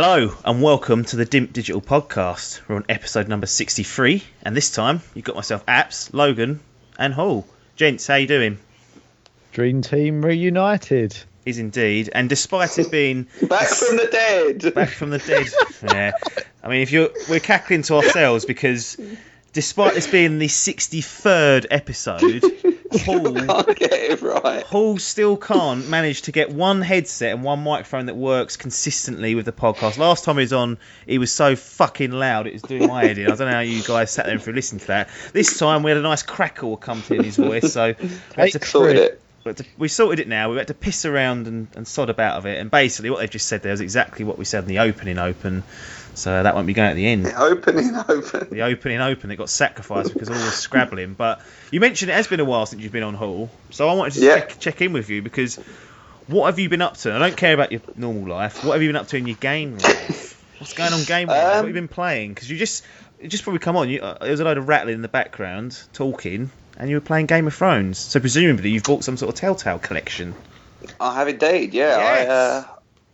Hello and welcome to the Dimp Digital Podcast. We're on episode number 63 and this time you've got myself Apps, Logan and Hall. Gents, how you doing? Dream team reunited. Is indeed, and despite it being back from the dead, yeah. I mean, we're cackling to ourselves because despite this being the 63rd episode, can't get it right. Hall still can't manage to get one headset and one microphone that works consistently with the podcast. Last time he was on, he was so fucking loud it was doing my head in. I don't know how you guys sat there and listened to that. This time we had a nice crackle accompanying his voice, so we sorted it now. We had to piss around and sod about of it, and basically what they've just said there is exactly what we said in the open. So that won't be going at the end. The opening. That got sacrificed because all was scrabbling. But you mentioned it has been a while since you've been on Hall, so I wanted to check in with you because what have you been up to? I don't care about your normal life. What have you been up to in your game life? What's going on game life? What have you been playing? Because you just probably come on. There was a load of rattling in the background, talking, and you were playing Game of Thrones. So presumably you've bought some sort of Telltale collection. I have indeed. Yeah. Yes.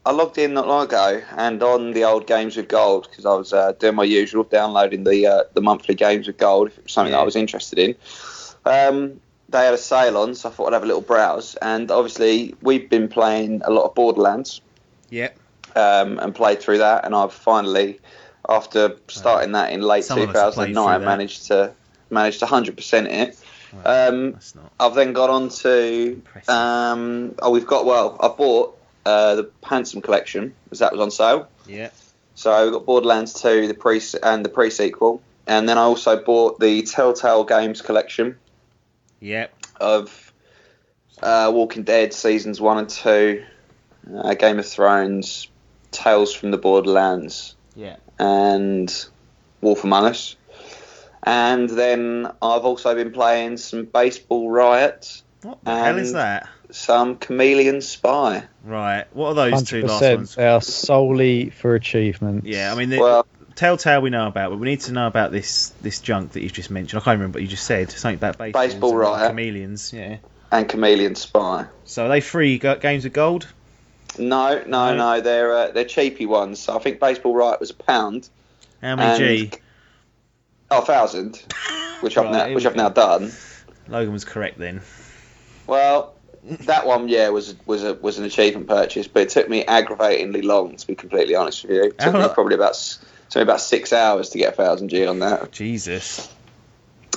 I logged in not long ago, and on the old Games with Gold, because I was doing my usual, downloading the monthly Games with Gold, if it was something that I was interested in. They had a sale on, so I thought I'd have a little browse. And obviously, we've been playing a lot of Borderlands. Yep. And played through that, and I've finally, after starting that in late 2009, managed to 100% it. I've then got on to I bought the Handsome collection because that was on sale. Yeah. So we've got Borderlands 2, the pre-sequel, and then I also bought the Telltale Games collection. Yeah. Of Walking Dead seasons 1 and 2, Game of Thrones, Tales from the Borderlands. Yeah. And Wolf Among Us. And then I've also been playing some Baseball Riot. What the hell is that? Some Chameleon Spy. Right. What are those two last ones? They are solely for achievements. Yeah, I mean, Telltale we know about, but we need to know about this junk that you've just mentioned. I can't remember what you just said. Something about Baseball Riot. Chameleons, yeah. And Chameleon Spy. So are they free games of gold? No. They're cheapy ones. So I think Baseball Riot was £1. How many G? 1,000, which I've now done. Logan was correct then. Well, that one, was an achievement purchase, but it took me aggravatingly long, to be completely honest with you. It took me probably about 6 hours to get 1,000 G on that. Jesus.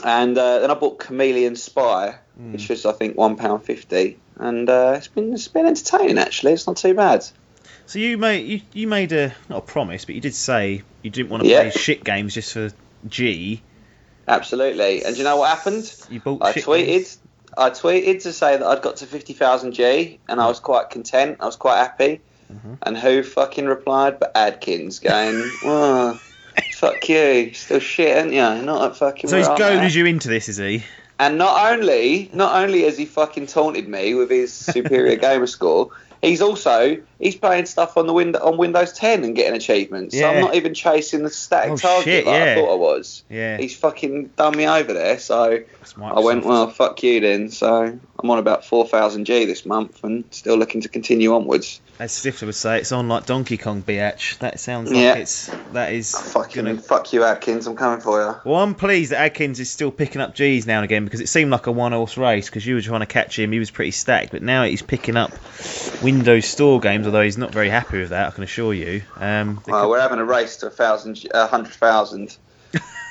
And then I bought Chameleon Spy, which was I think £1.50, and it's been entertaining actually. It's not too bad. So you made not a promise, but you did say you didn't want to play shit games just for G. Absolutely. And do you know what happened? You bought I tweeted to say that I'd got to 50,000 G, and I was quite content. I was quite happy. Mm-hmm. And who fucking replied but Adkins, going, "Oh, fuck you, still shit, ain't you? Not a fucking." So he's goaded you into this, is he? And not only has he fucking taunted me with his superior gamer score, he's playing stuff on Windows 10 and getting achievements. Yeah. So I'm not even chasing the static target I thought I was. Yeah. He's fucking done me over there. So I went, well, fuck you then. So I'm on about 4,000 G this month and still looking to continue onwards. As Stifler would say, it's on like Donkey Kong, biatch. That sounds like that is fuck you, Adkins. I'm coming for you. Well, I'm pleased that Adkins is still picking up G's now and again because it seemed like a one-horse race because you were trying to catch him. He was pretty stacked, but now he's picking up Windows Store games, although he's not very happy with that, I can assure you. We're having a race to 100,000.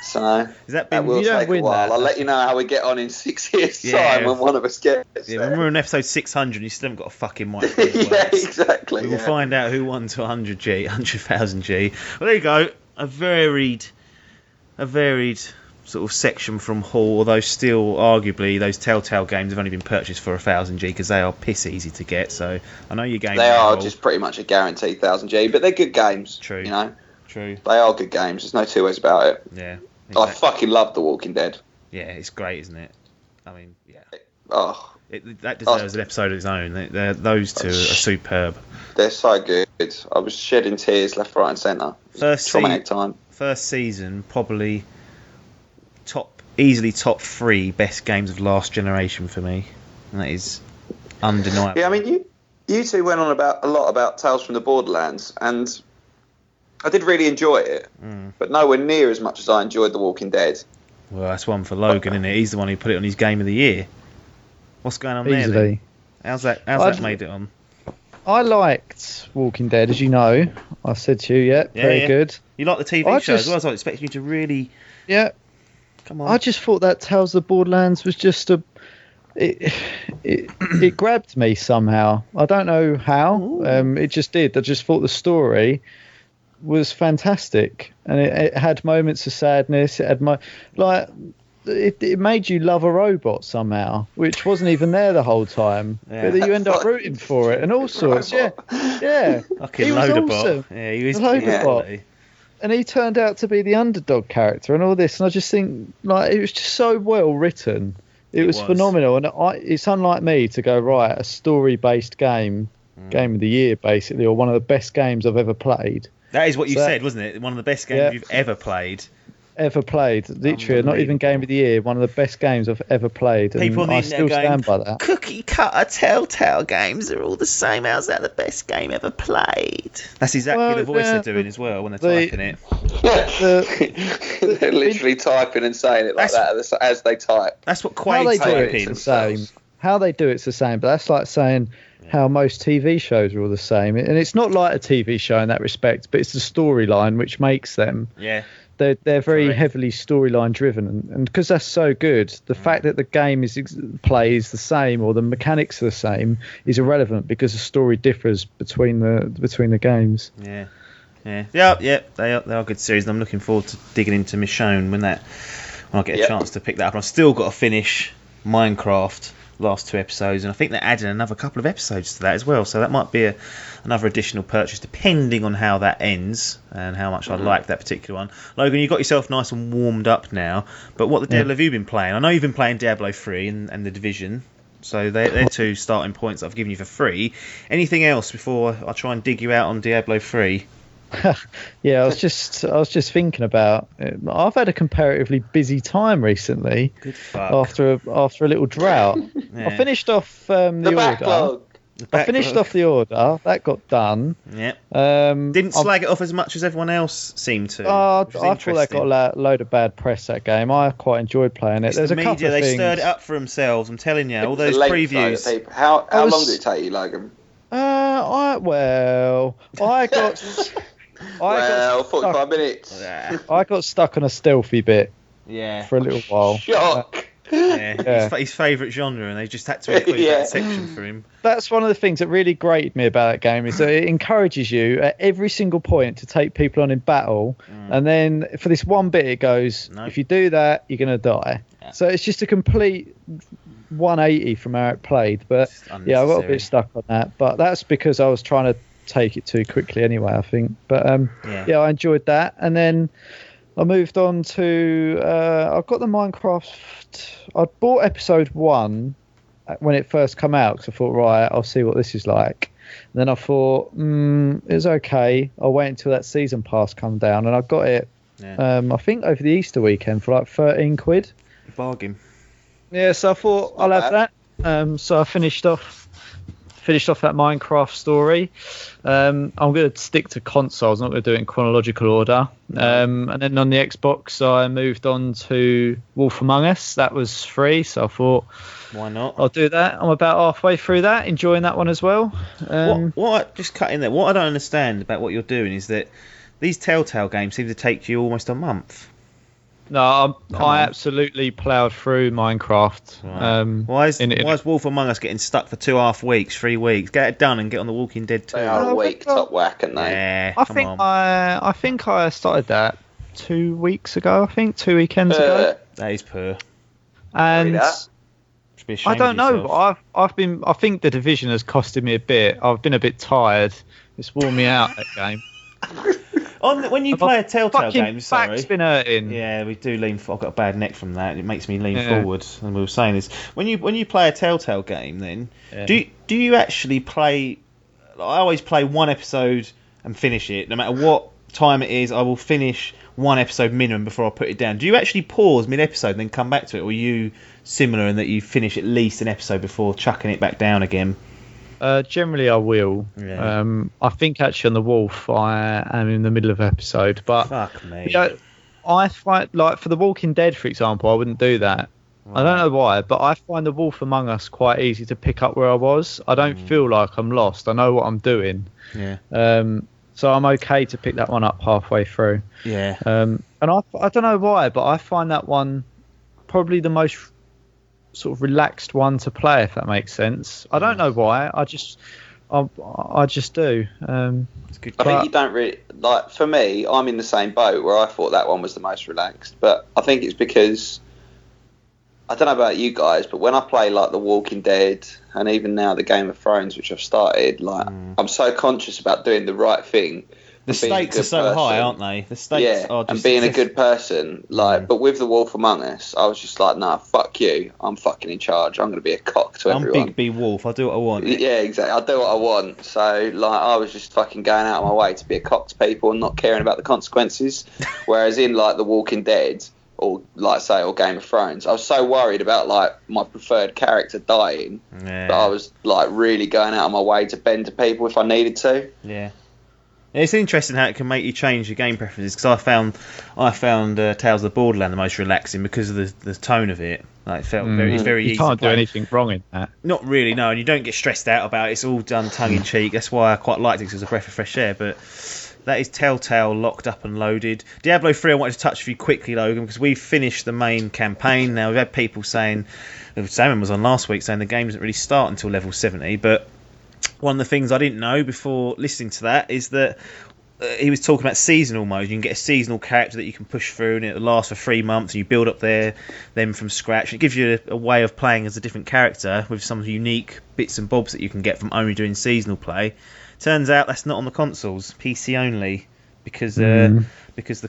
So is that will take a while. I'll let you know how we get on in 6 years' time when one of us gets there. When we're on episode 600, you still haven't got a fucking microphone. Yeah, exactly. We will find out who won to 100,000 G. Well, there you go. A varied sort of section from Hall, although still arguably those Telltale games have only been purchased for 1,000 G because they are piss easy to get. So I know your game. They are just pretty much a guaranteed 1,000 G, but they're good games. True. You know. True. They are good games. There's no two ways about it. Yeah. Exactly. I fucking love The Walking Dead. Yeah, it's great, isn't it? I mean, yeah. That deserves an episode of its own. Those two are superb. They're so good. I was shedding tears left, right, and centre. Traumatic time. First season, probably easily top 3 best games of last generation for me, and that is undeniable. Yeah, I mean, you two went on a lot about Tales from the Borderlands, and I did really enjoy it, but nowhere near as much as I enjoyed The Walking Dead. Well, that's one for Logan, isn't it? He's the one who put it on his Game of the Year. What's going on there? Easily. Then? How's that made it on? I liked Walking Dead, as you know. I said to you, very good. You like the TV show as well, so I was expecting you to really... Yeah. Come on. I just thought that Tales of the Borderlands was just it grabbed me somehow. I don't know how. It just did. I just thought the story was fantastic, and it had moments of sadness. It had it made you love a robot somehow, which wasn't even there the whole time. Yeah. But you end up rooting for it and all sorts. Yeah. Fucking Loaderbot. Yeah, he was Loaderbot. And he turned out to be the underdog character and all this. And I just think it was just so well written. It was phenomenal. And it's unlike me to go, right, a story-based game of the year, basically, or one of the best games I've ever played. That is what you said, wasn't it? One of the best games you've ever played. Literally, not even Game of the Year, one of the best games I've ever played. People on the internet stand by that. Cookie cutter Telltale Games are all the same. How's that the best game ever played? That's exactly the voice they're doing as well when they're typing it. They're literally typing and saying it like that as they type. That's what Quaid's typing. How they do it's the same, but that's like saying how most TV shows are all the same. And it's not like a TV show in that respect, but it's the storyline which makes them. Yeah. They're very heavily storyline driven, and because that's so good, the fact that the game plays the same or the mechanics are the same is irrelevant because the story differs between the games. Yeah. They are good series, and I'm looking forward to digging into Miitomo when I get a chance to pick that up. I've still got to finish Minecraft last 2 episodes, and I think they're adding another couple of episodes to that as well, so that might be another additional purchase depending on how that ends and how much I like that particular one. Logan, you got yourself nice and warmed up now, but what the devil have you been playing? I know you've been playing Diablo 3 and The Division, so they're 2 starting points that I've given you for free. Anything else before I try and dig you out on Diablo 3? I was just thinking about it. I've had a comparatively busy time recently. Good fuck. After a little drought. I finished off the order. I finished off the order. That got done. Yeah. Didn't slag it off as much as everyone else seemed to. I thought they got a load of bad press, that game. I quite enjoyed playing it. There's the a couple media, of they things. stirred it up for themselves. I'm telling you, all those previews. How long did it take you, Logan? I got 45 minutes. I got stuck on a stealthy bit. Yeah. For a little while. Shock. His favourite genre, and they just had to include that section for him. That's one of the things that really grated me about that game, is that it encourages you at every single point to take people on in battle, and then for this one bit it goes, if you do that, you're going to die. Yeah. So it's just a complete 180 from how it played. But I got a bit stuck on that. But that's because I was trying to take it too quickly anyway, I think. But I enjoyed that, and then I moved on to I got the Minecraft. I bought episode 1 when it first came out because I thought, right, I'll see what this is like. And then I thought it was okay. I'll wait until that season pass come down, and I got it I think over the Easter weekend for like 13 quid. Bargain. Yeah, so I thought I'll have that. So I finished off that Minecraft story. I'm going to stick to consoles. I'm not going to do it in chronological order. And then on the Xbox, I moved on to Wolf Among Us. That was free, so I thought, why not? I'll do that. I'm about halfway through that, enjoying that one as well. Just cut in there. What I don't understand about what you're doing is that these Telltale games seem to take you almost a month. No, I absolutely ploughed through Minecraft. Right. Why is Wolf Among Us getting stuck for 2.5 weeks, 3 weeks? Get it done and get on The Walking Dead 2. They are a week top whack, aren't they? Yeah, I think I started that 2 weeks ago. I think 2 weekends ago. That is poor. And I don't know. Yourself. I think The Division has costed me a bit. I've been a bit tired. It's worn me out, that game. When you play a Telltale game, sorry. Back's been hurting. Yeah, we do lean. I've got a bad neck from that. It makes me lean forward. And we were saying this when you play a Telltale game, then do you actually play? I always play one episode and finish it, no matter what time it is. I will finish one episode minimum before I put it down. Do you actually pause mid-episode and then come back to it, or are you similar in that you finish at least an episode before chucking it back down again? Generally, I will. Yeah. I think actually on the Wolf, I am in the middle of an episode, but Fuck me. You know, I find like for The Walking Dead, for example, I wouldn't do that. Right. I don't know why, but I find The Wolf Among Us quite easy to pick up where I was. I don't feel like I'm lost. I know what I'm doing. Yeah. So I'm okay to pick that one up halfway through. Yeah. And I don't know why, but I find that one probably the most sort of relaxed one to play, if that makes sense. I don't know why. I just do. It's good. I think you don't really like. For me, I'm in the same boat where I thought that one was the most relaxed, but I think it's because I don't know about you guys, but when I play like The Walking Dead and even now the Game of Thrones, which I've started, like I'm so conscious about doing the right thing. The stakes are so high, aren't they? The stakes are just... and being a good person. But with The Wolf Among Us, I was just like, nah, fuck you. I'm fucking in charge. I'm going to be a cock to everyone. I'm Big B Wolf. I'll do what I want. Yeah, exactly. I'll do what I want. So, I was just fucking going out of my way to be a cock to people and not caring about the consequences. Whereas in, The Walking Dead, or, or Game of Thrones, I was so worried about, my preferred character dying that I was, really going out of my way to bend to people if I needed to. Yeah. It's interesting how it can make you change your game preferences, because I found Tales of the Borderland the most relaxing because of the tone of it. Like, it felt it's very easy. You can't to play. do anything wrong in that. Not really, no, and you don't get stressed out about it. It's all done tongue in cheek. That's why I quite liked it, because it was a breath of fresh air. But that is Telltale locked up and loaded. Diablo 3, I wanted to touch with you quickly, Logan, because we've finished the main campaign. Now, we've had people saying, Simon was on last week saying the game doesn't really start until level 70, but one of the things I didn't know before listening to that is that he was talking about seasonal mode. You can get a seasonal character that you can push through, and it'll last for 3 months, and you build up them from scratch. It gives you a way of playing as a different character with some unique bits and bobs that you can get from only doing seasonal play. Turns out that's not on the consoles, PC only, because the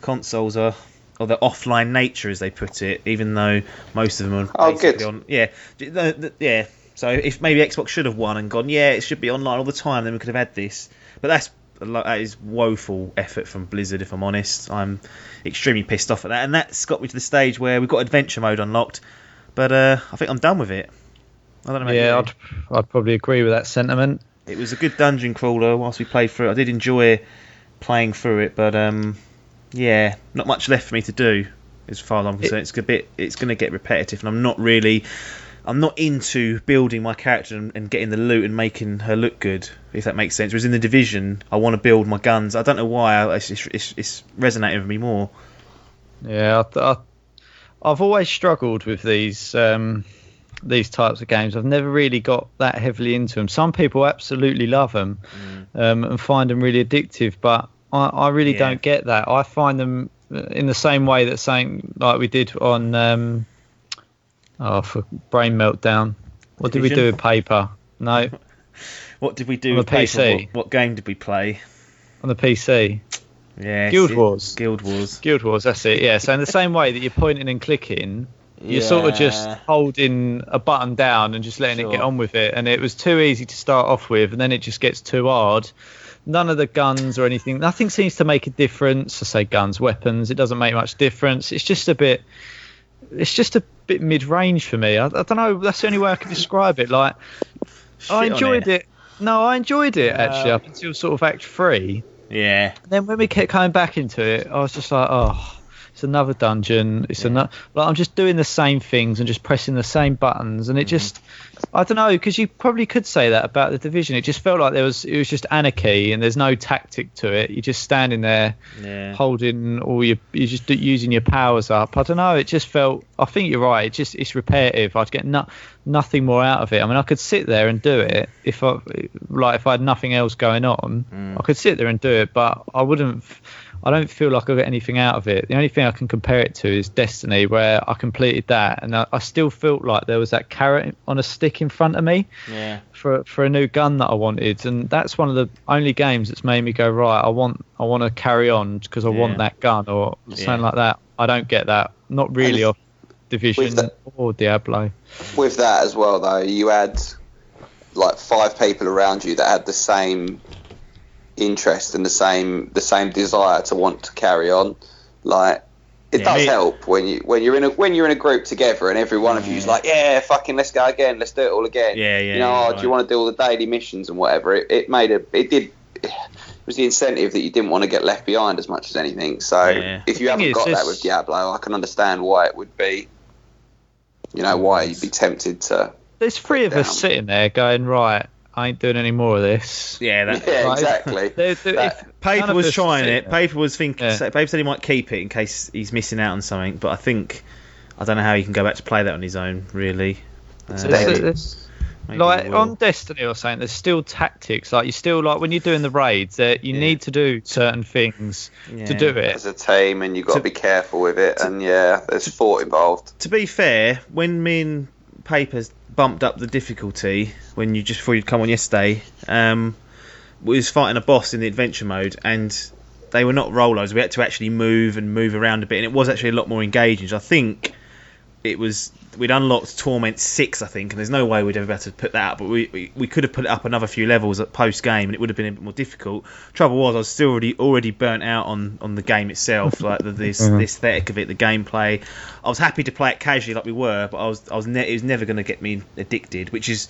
consoles are the offline nature, as they put it, even though most of them are basically on. Yeah. So if maybe Xbox should have won and gone, it should be online all the time, then we could have had this. But that is woeful effort from Blizzard, if I'm honest. I'm extremely pissed off at that, and that's got me to the stage where we've got adventure mode unlocked, but I think I'm done with it. I don't know about you. I'd probably agree with that sentiment. It was a good dungeon crawler whilst we played through it. I did enjoy playing through it, but not much left for me to do as far as I'm concerned. It's going to get repetitive, and I'm not into building my character and getting the loot and making her look good, if that makes sense. Whereas in The Division, I want to build my guns. I don't know why. It's resonating with me more. Yeah, I've always struggled with these types of games. I've never really got that heavily into them. Some people absolutely love them and find them really addictive, but I really don't get that. I find them in the same way that something like we did on... for Brain Meltdown. What did we do with paper? No. What did we do on with the PC? Paper? What game did we play? On the PC. Yeah. Guild Wars. Guild Wars, that's it. Yeah. So in the same way that you're pointing and clicking, you're sort of just holding a button down and just letting it get on with it. And it was too easy to start off with, and then it just gets too hard. None of the guns or anything, nothing seems to make a difference. I say guns, weapons, it doesn't make much difference. It's just a bit mid-range for me. I don't know. That's the only way I can describe it. Like, I enjoyed it. No, I enjoyed it actually up until sort of Act 3. Yeah. And then when we kept coming back into it, I was just like, it's another dungeon. It's another. Like, I'm just doing the same things and just pressing the same buttons, and it just. I don't know, because you probably could say that about The Division. It just felt like it was just anarchy, and there's no tactic to it. You're just standing there, holding you're just using your powers up. I don't know. It just felt. I think you're right. It's repetitive. I'd get nothing more out of it. I mean, I could sit there and do it if I had nothing else going on. I could sit there and do it, but I wouldn't. I don't feel like I got anything out of it. The only thing I can compare it to is Destiny, where I completed that, and I still felt like there was that carrot on a stick in front of me for a new gun that I wanted, and that's one of the only games that's made me go, right, I want to carry on because I want that gun or something like that. I don't get that. Not really off Division or Diablo. With that as well, though, you had like 5 people around you that had the same interest and the same desire to want to carry on. Like, It does help when you're in a group together and every one of you's like, yeah, fucking, let's go again, let's do it all again. Yeah. You know, do you want to do all the daily missions and whatever? It was the incentive that you didn't want to get left behind as much as anything. So if you haven't got that with Diablo, I can understand why it would be, why you'd be tempted to. There's three of us sitting there going, right, I ain't doing any more of this. Yeah, exactly. Paper was trying it. Paper was thinking. Paper said he might keep it in case he's missing out on something. But I don't know how he can go back to play that on his own. Really. Like on Destiny or something, there's still tactics. Like you still when you're doing the raids, that you need to do certain things to do it as a team, and you've got to be careful with it. And there's thought involved. To be fair, when me and Papers bumped up the difficulty before you'd come on yesterday, we was fighting a boss in the adventure mode, and they were not rollers. We had to actually move around a bit, and it was actually a lot more engaging. So I think we'd unlocked Torment 6, I think, and there's no way we'd ever be able to put that up, but we could have put it up another few levels at post game, and it would have been a bit more difficult. Trouble was, I was still already burnt out on the game itself, like the aesthetic of it, the gameplay. I was happy to play it casually like we were, but it was never going to get me addicted, which is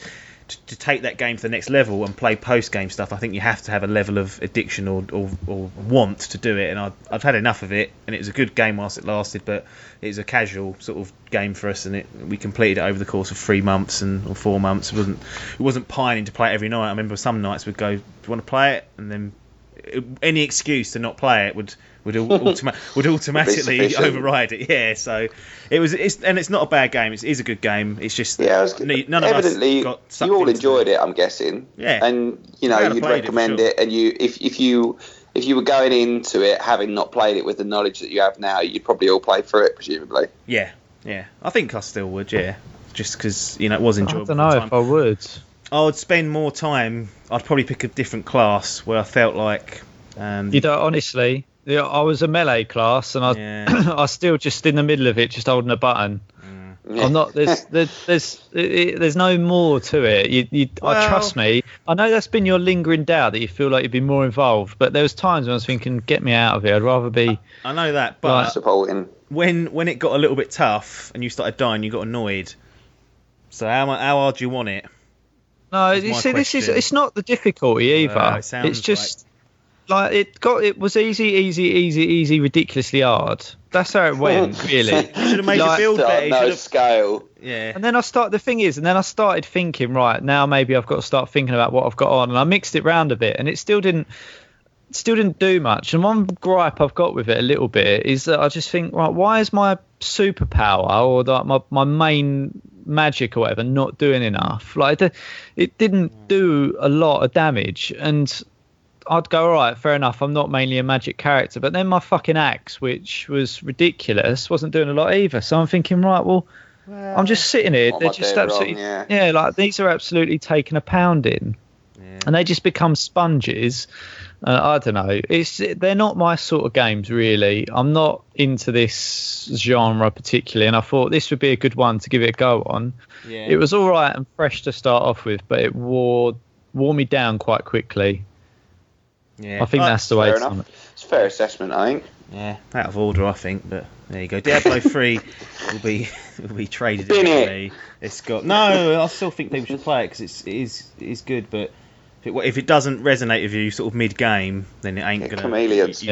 to take that game to the next level and play post game stuff. I think you have to have a level of addiction or want to do it, and I've had enough of it. And it was a good game whilst it lasted, but it was a casual sort of game for us, and we completed it over the course of 3 months or 4 months. It wasn't pining to play it every night. I remember some nights we'd go, do you want to play it? And then any excuse to not play it would automatically override it. Yeah, so it's not a bad game. It's a good game. It's just none of us got sucked you all into enjoyed it, I'm guessing. Yeah, and you'd recommend it. And if you were going into it having not played it with the knowledge that you have now, you'd probably all play through it, presumably. Yeah. I think I still would. Yeah, just because it was enjoyable. I don't know if I would. I would spend more time. I'd probably pick a different class where I felt like. Honestly, I was a melee class, and I was still just in the middle of it, just holding a button. I'm not. There's no more to it. Trust me. I know that's been your lingering doubt that you feel like you'd be more involved, but there was times when I was thinking, get me out of here. I'd rather be. I know that, but supporting. When it got a little bit tough and you started dying, you got annoyed. So how hard do you want it? No, you see, it's not the difficulty either. It's just. It was easy, ridiculously hard. That's how it went, really. You should have made your build better. No scale. Yeah. And then I started thinking, right, now maybe I've got to start thinking about what I've got on, and I mixed it round a bit, and it still didn't do much. And one gripe I've got with it a little bit is that I just think, right, why is my superpower or my main magic or whatever not doing enough? Like it didn't do a lot of damage, and I'd go, all right, fair enough, I'm not mainly a magic character. But then my fucking axe, which was ridiculous, wasn't doing a lot either. So I'm thinking, right, well I'm just sitting here. They're just absolutely, like these are absolutely taking a pounding. Yeah. And they just become sponges. I don't know. They're not my sort of games, really. I'm not into this genre particularly, and I thought this would be a good one to give it a go on. Yeah. It was all right and fresh to start off with, but it wore me down quite quickly. Yeah, I think that's the way it's on it. It's a fair assessment, I think. Yeah, out of order, I think, but there you go. Diablo 3 will be traded in me. It's got I still think people should play it because it is good, but if it doesn't resonate with you sort of mid game, then it ain't gonna. Chameleon's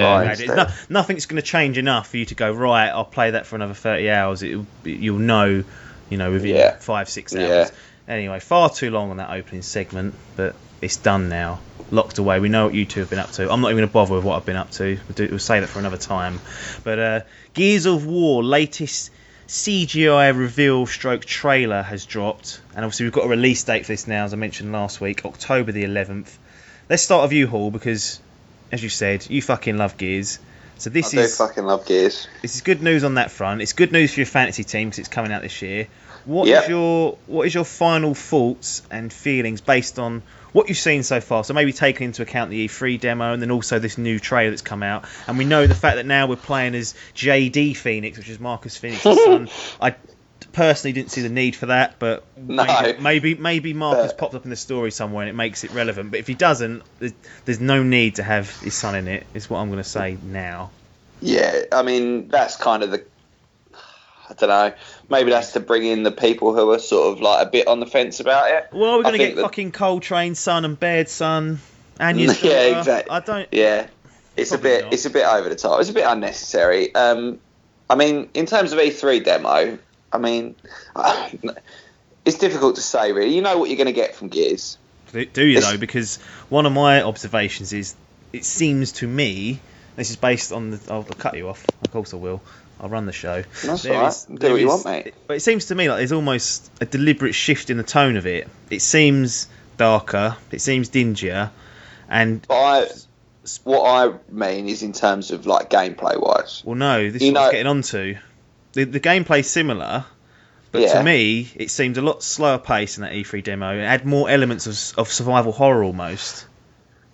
nothing's gonna change enough for you to go, right, I'll play that for another 30 hours. You'll know within 5-6 hours. Yeah. Anyway, far too long on that opening segment, but it's done now. Locked away. We know what you two have been up to. I'm not even going to bother with what I've been up to. We'll save it for another time. But Gears of War latest CGI reveal / trailer has dropped, and obviously we've got a release date for this now, as I mentioned last week, October the 11th. Let's start with you, Hall, because as you said, you fucking love Gears. So I do fucking love Gears. This is good news on that front. It's good news for your fantasy team because it's coming out this year. What is your final thoughts and feelings based on what you've seen so far? So maybe taking into account the E3 demo and then also this new trailer that's come out. And we know the fact that now we're playing as JD Phoenix, which is Marcus Phoenix's son. I personally didn't see the need for that, but maybe Marcus popped up in the story somewhere and it makes it relevant. But if he doesn't, there's no need to have his son in it, is what I'm going to say now. Yeah, I mean, that's kind of I don't know. Maybe that's to bring in the people who are sort of like a bit on the fence about it. Well, we're going to get fucking Coltrane's son and Baird's son, and your daughter. Yeah, exactly. I don't. Yeah, it's a bit over the top. It's a bit unnecessary. I mean, in terms of E3 demo, I mean, it's difficult to say really. You know what you're going to get from Gears. Do you though? Because one of my observations is, it seems to me, this is based on the. I'll cut you off. Of course I will. I'll run the show. That's all right. Do what you want, mate. But it seems to me like there's almost a deliberate shift in the tone of it. It seems darker. It seems dingier, and. What I mean is in terms of like gameplay wise. Well, no, this is what I was getting onto. The gameplay's similar, but to me, it seemed a lot slower paced in that E3 demo. It had more elements of survival horror almost.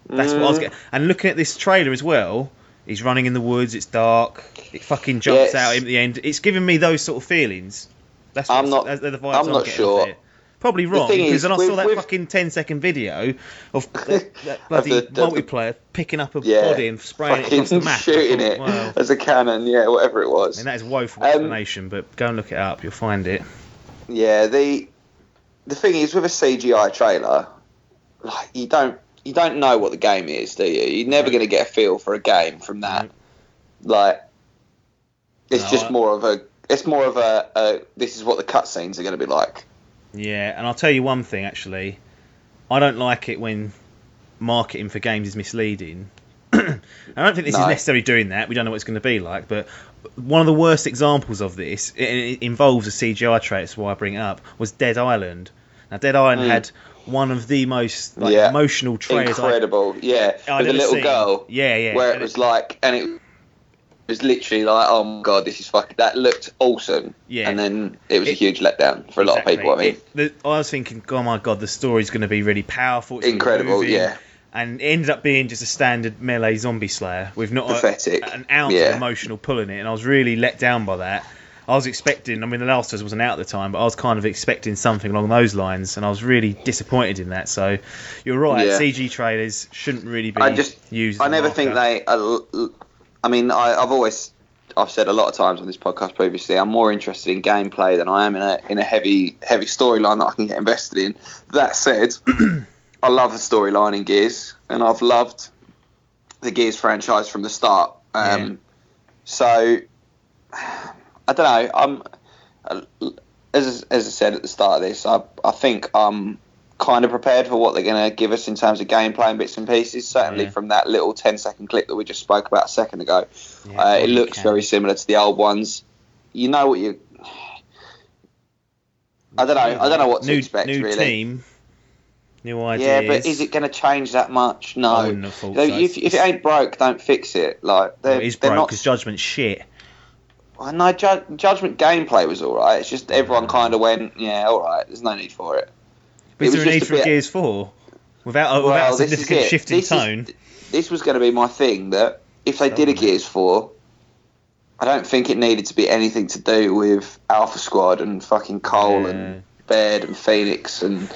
That's what I was getting. And looking at this trailer as well, he's running in the woods. It's dark. It fucking jumps out at the end. It's giving me those sort of feelings. That's what they're the vibes I'm not sure. It. Probably wrong, because I saw that fucking 10-second video of that bloody multiplayer picking up a body and spraying it across the map. Shooting it as a cannon, whatever it was. I mean, that is a woeful explanation, but go and look it up, you'll find it. Yeah, the thing is, with a CGI trailer, like you don't know what the game is, do you? You're never going to get a feel for a game from that. Like, it's more of a this is what the cutscenes are going to be like. Yeah, and I'll tell you one thing, actually. I don't like it when marketing for games is misleading. I don't think this is necessarily doing that. We don't know what it's going to be like. But one of the worst examples of this, it involves a CGI trait, that's why I bring it up, was Dead Island. Now, Dead Island had one of the most emotional trailers. Incredible, with a little girl. Yeah. Where it was like, and it was literally like, oh my god, this is fucking. That looked awesome. Yeah. And then it was a huge letdown for a lot of people. I mean, I was thinking, oh my god, the story's going to be really powerful. It's incredible, yeah. And it ended up being just a standard melee zombie slayer with not an ounce of emotional pull in it, and I was really let down by that. I was expecting, I mean, The Last of Us wasn't out at the time, but I was kind of expecting something along those lines, and I was really disappointed in that. So you're right, CG trailers shouldn't really be used. I never think they. I mean, I've said a lot of times on this podcast previously, I'm more interested in gameplay than I am in a heavy storyline that I can get invested in. That said, I love the storyline in Gears, and I've loved the Gears franchise from the start. So, I don't know. As I said at the start of this, I think I'm kind of prepared for what they're going to give us in terms of gameplay and bits and pieces. Certainly from that little 10-second clip that we just spoke about a second ago. It looks very similar to the old ones. You know what you... I don't know what to expect, new really. New team, new ideas. Yeah, but is it going to change that much? No. I wouldn't have thought so. If it ain't broke, don't fix it. Like, it is broke because Judgment's shit. Well, no, Judgment gameplay was alright. It's just everyone kind of went, alright, there's no need for it. But is there a need for Gears 4? Without a significant shift in tone? This was going to be my thing, that if they did a Gears 4, I don't think it needed to be anything to do with Alpha Squad and fucking Cole and Baird and Phoenix and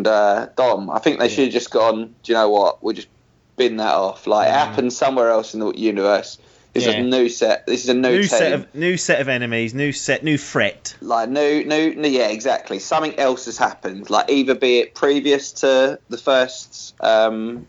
Dom. I think they should have just gone, do you know what, we'll just bin that off. Like, it happened somewhere else in the universe. This is a new set. This is a new team. New set of enemies. New threat. Like yeah, exactly. Something else has happened. Like either be it previous to the first prequel,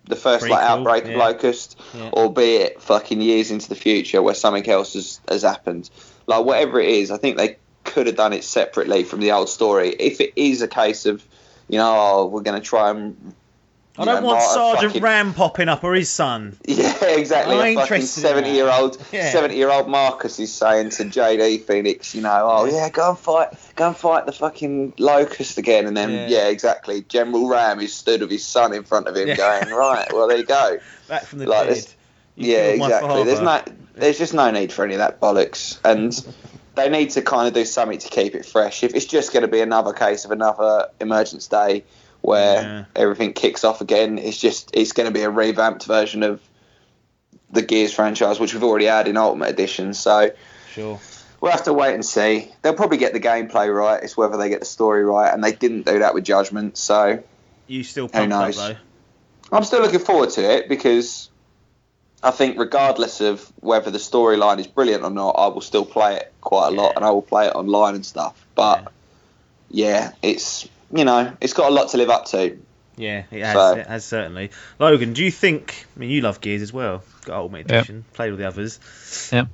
like outbreak of Locust, or be it fucking years into the future where something else has happened. Like whatever it is, I think they could have done it separately from the old story. If it is a case of, we're going to try and. I don't want Sergeant Ram popping up or his son. Yeah, exactly. I'm a fucking 70-year-old Marcus is saying to JD Phoenix, go and fight the fucking Locust again, and then exactly. General Ram is stood with his son in front of him, going, right, well there you go. Back from the dead. Exactly. There's just no need for any of that bollocks, and they need to kind of do something to keep it fresh. If it's just going to be another case of another Emergence Day where everything kicks off again, it's going to be a revamped version of the Gears franchise, which we've already had in Ultimate Edition. So sure, we'll have to wait and see. They'll probably get the gameplay right. It's whether they get the story right, and they didn't do that with Judgment. So you still pumped up though? I'm still looking forward to it because I think regardless of whether the storyline is brilliant or not, I will still play it quite a lot, and I will play it online and stuff. But it's it's got a lot to live up to. Yeah, it has. It has certainly. Logan, do you think? I mean, you love Gears as well. Got Ultimate Edition. Played all the others. Yeah.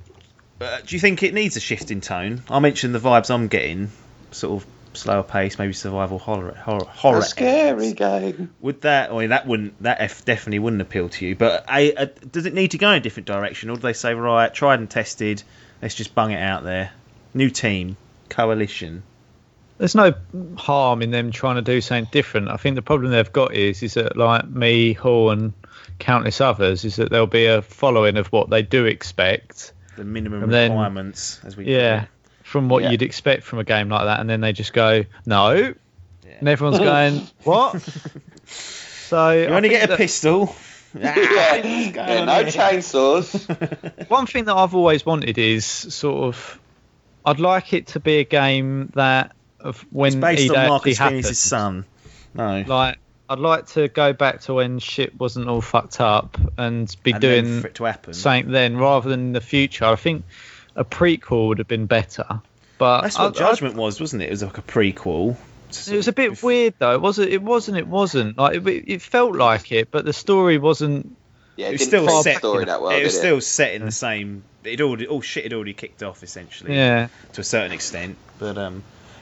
Do you think it needs a shift in tone? I mentioned the vibes I'm getting, sort of slower pace, maybe survival horror. A scary game. Would that? I mean, that definitely wouldn't appeal to you. But does it need to go in a different direction, or do they say, right, tried and tested, let's just bung it out there? New team, coalition. There's no harm in them trying to do something different. I think the problem they've got is that, like me, Hall, and countless others, is that there'll be a following of what they do expect. The minimum requirements, as we from what you'd expect from a game like that, and then they just go, no. And everyone's going, what? So you only get a pistol. No chainsaws. One thing that I've always wanted is sort of, I'd like it to be a game that when it's based on Marcus happens, Phoenix's son. No. Like, I'd like to go back to when shit wasn't all fucked up and doing for it to happen. something then, rather than in the future. I think a prequel would have been better. But that's what Judgment was, wasn't it? It was like a prequel. It was a bit weird though. It wasn't. Like it felt like it, but the story wasn't. Yeah, it was still set. Story that well, it was still set in the same. All shit had already kicked off essentially. Yeah. To a certain extent, but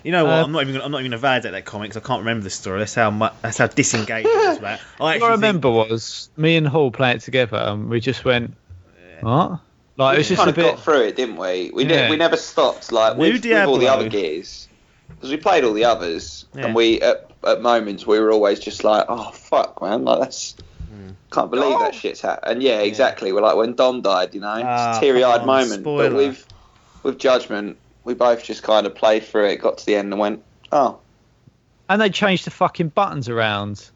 you know what? I'm not even going to validate that comment because I can't remember the story. That's how disengaged it was. About. What I remember was me and Hall playing it together, and we just went, "What?" Like, it was just kind a of bit. got through it, didn't we? We never stopped. Like with all the other Gears, because we played all the others, and we at moments we were always just like, "Oh fuck, man! Like that's can't believe that shit's happened." And exactly. We're like when Dom died, it's a teary-eyed moment. Spoiler. But with Judgment, we both just kind of played through it, got to the end, and went, "Oh." And they changed the fucking buttons around.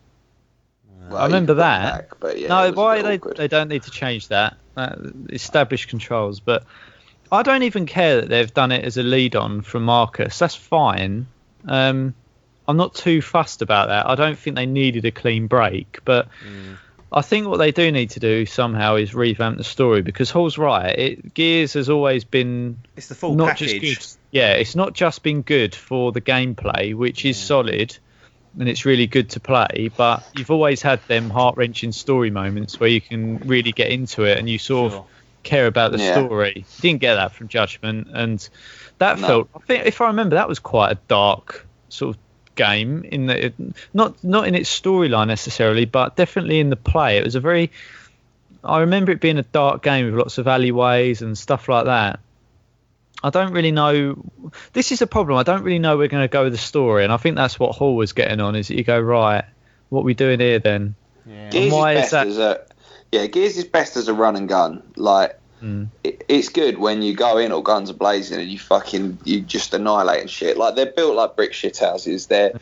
Well, I remember that. Back, but no, why they don't need to change that. Established controls, but I don't even care that they've done it as a lead-on from Marcus. That's fine. I'm not too fussed about that. I don't think they needed a clean break, but I think what they do need to do somehow is revamp the story, because Hall's right. Gears has always been... It's the full package. Just good. Yeah, it's not just been good for the gameplay, which is solid, and it's really good to play, but you've always had them heart-wrenching story moments where you can really get into it and you sort of care about the story. You didn't get that from Judgment, and that felt... I think, if I remember, that was quite a dark sort of game, in that not in its storyline necessarily, but definitely in the play. It was a very... I remember it being a dark game with lots of alleyways and stuff like that. I don't really know. This is a problem. I don't really know where we're going to go with the story, and I think that's what Hall was getting on. Is that you go, right, what are we doing here then? Yeah. Gears is best as a run and gun. Like it's good when you go in all guns are blazing and you just annihilate and shit. Like they're built like brick shit houses. They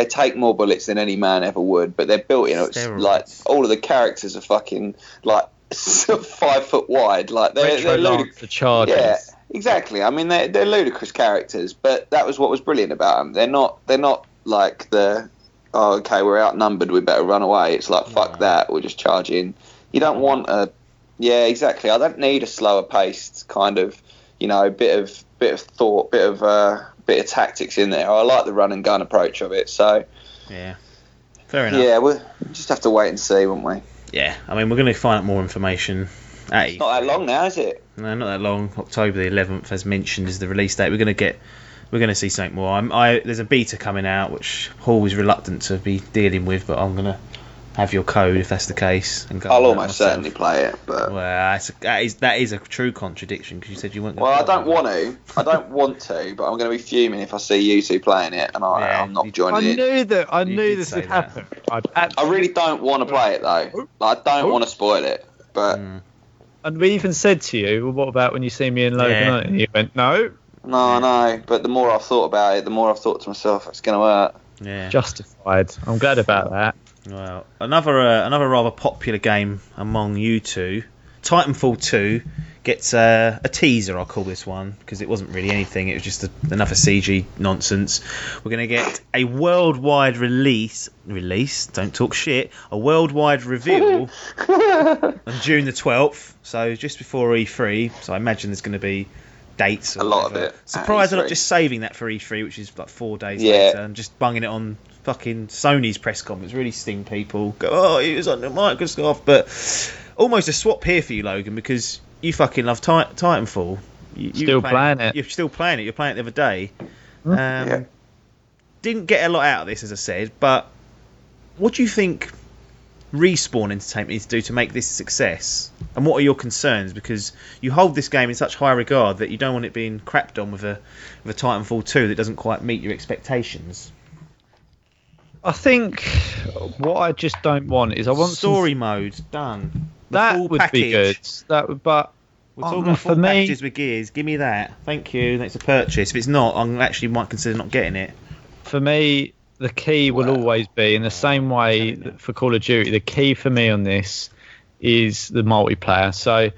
take more bullets than any man ever would, but they're built like all of the characters are fucking like 5 foot wide. Like they're ludicrous. Yeah. Exactly. I mean, they're ludicrous characters, but that was what was brilliant about them. They're not like we're outnumbered, we better run away. It's like fuck that, we'll just charge in. You don't want exactly. I don't need a slower paced kind of, bit of thought, bit of tactics in there. I like the run and gun approach of it. So yeah, fair enough. Yeah, we'll just have to wait and see, won't we? Yeah, I mean, we're going to find out more information. It's not that long now, is it? No, not that long. October the 11th, as mentioned, is the release date. We're going to see something more. There's a beta coming out, which Hall is reluctant to be dealing with, but I'm going to have your code if that's the case. And I'll almost certainly play it, but that is a true contradiction, because you said you weren't. Well, I don't want to, but I'm going to be fuming if I see you two playing it, and I'm not joining it. I knew this would happen. I really don't want to play it though. Like, I don't want to spoil it, but. And we even said to you, well, what about when you see me and Logan on it? And you went, no. No, but the more I've thought about it, the more I've thought to myself, it's going to hurt. Yeah. Justified. I'm glad about that. Well, another rather popular game among you two, Titanfall 2, gets a teaser, I'll call this one, because it wasn't really anything, it was just enough of CG nonsense. We're going to get a worldwide release, don't talk shit, a worldwide reveal on June the 12th, so just before E3, so I imagine there's going to be dates. A lot of it. Surprised they're not just saving that for E3, which is like 4 days later, and just bunging it on fucking Sony's press conference. Really sting people. Go, oh, it was on the Microsoft. But almost a swap here for you, Logan, because you fucking love Titanfall. You're still playing it. You're playing it the other day. Didn't get a lot out of this, as I said, but what do you think Respawn Entertainment needs to do to make this a success? And what are your concerns? Because you hold this game in such high regard that you don't want it being crapped on with a Titanfall 2 that doesn't quite meet your expectations. I think what I just don't want is story mode done. That would be good. We're talking about full packages with Gears. Give me that. Thank you. That's a purchase. If it's not, I actually might consider not getting it. For me, the key will always be, in the same way for Call of Duty, the key for me on this is the multiplayer. So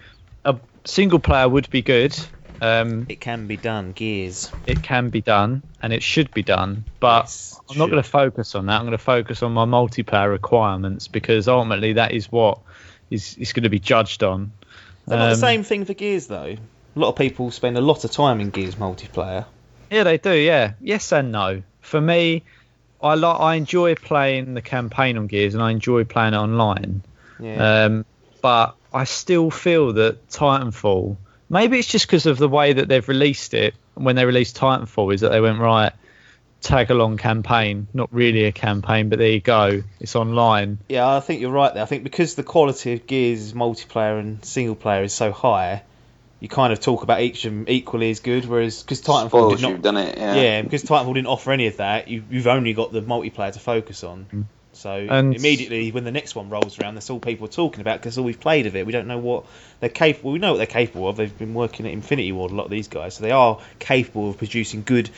a single player would be good. It can be done, Gears. It can be done, and it should be done, but I'm not going to focus on that. I'm going to focus on my multiplayer requirements, because ultimately that is what is going to be judged on. They're not the same thing for Gears, though. A lot of people spend a lot of time in Gears multiplayer. Yeah, they do, yeah. Yes and no. For me, I enjoy playing the campaign on Gears, and I enjoy playing it online. Yeah. But I still feel that Titanfall, maybe it's just because of the way that they've released it when they released Titanfall, is that they went, right, tag along campaign, not really a campaign, but there you go, it's online. Yeah, I think you're right there. I think because the quality of Gears multiplayer and single player is so high, you kind of talk about each of them equally as good, whereas because Titanfall did not, you've done it, yeah, because Titanfall didn't offer any of that, you've only got the multiplayer to focus on. So immediately when the next one rolls around, that's all people are talking about, because all we've played of it. We don't know what they're capable. We know what they're capable of. They've been working at Infinity Ward, a lot of these guys, so they are capable of producing good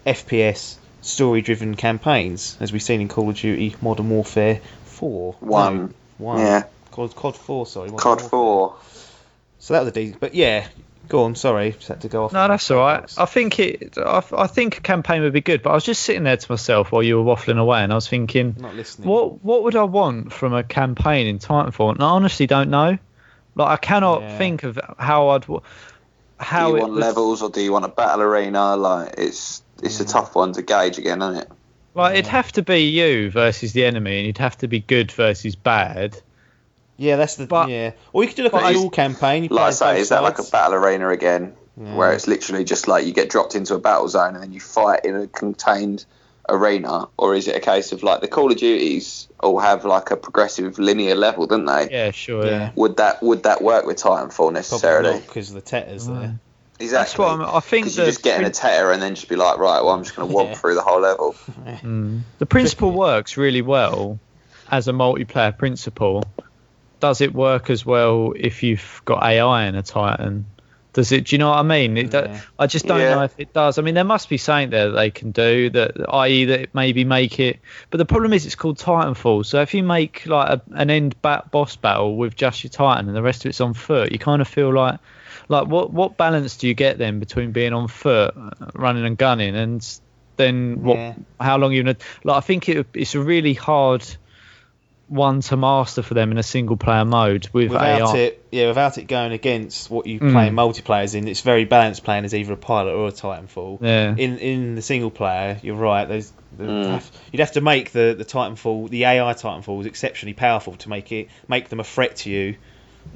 FPS story-driven campaigns, as we've seen in Call of Duty Modern Warfare 4. One. Yeah. COD 4, sorry. COD 4. So that was a decent. But yeah, go on. Sorry, just had to go off. No, that's all right. I think a campaign would be good, but I was just sitting there to myself while you were waffling away, and I was thinking, not listening. What would I want from a campaign in Titanfall? And I honestly don't know. Like, I cannot think of how I'd. How do you want levels, or do you want a battle arena? Like, it's a tough one to gauge again, isn't it? Like, it'd have to be you versus the enemy, and you'd have to be good versus bad. Yeah, that's the Or you could look at the dual campaign. Like I say, is that like a battle arena again, where it's literally just like you get dropped into a battle zone and then you fight in a contained arena, or is it a case of like the Call of Duties all have like a progressive linear level, don't they? Yeah, sure. Yeah. Would that work with Titanfall necessarily? Because of the Tetters there. Exactly. That's what I think. Because you just get in a Tetter and then just be like, right, well, I'm just going to walk through the whole level. The principle works really well as a multiplayer principle. Does it work as well if you've got AI in a Titan? Does it? Do you know what I mean? I just don't know if it does. I mean, there must be something there that they can do, that, i.e., that it maybe make it. But the problem is, it's called Titanfall. So if you make like an end boss battle with just your Titan and the rest of it's on foot, you kind of feel like what balance do you get then between being on foot, running and gunning, and then how long you? Like, I think it's a really hard one to master for them in a single player mode without it going against what you play in multiplayers in. It's very balanced playing as either a pilot or a Titanfall. In the single player, you're right, you'd have to make the Titanfall, the AI Titanfalls, exceptionally powerful to make them a threat to you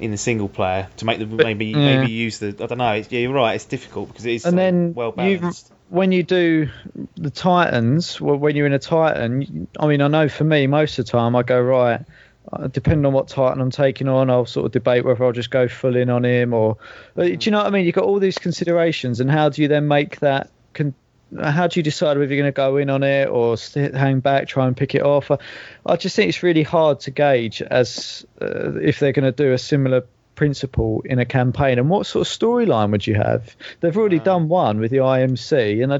in the single player, to make them maybe use the, I don't know, you're right, it's difficult because it is well balanced. When you do the Titans, when you're in a Titan, I mean, I know for me, most of the time I go, right, depending on what Titan I'm taking on, I'll sort of debate whether I'll just go full in on him or... Do you know what I mean? You've got all these considerations, and how do you then make that... how do you decide whether you're going to go in on it or hang back, try and pick it off? I just think it's really hard to gauge as if they're going to do a similar principle in a campaign. And what sort of storyline would you have? They've already done one with the IMC, and I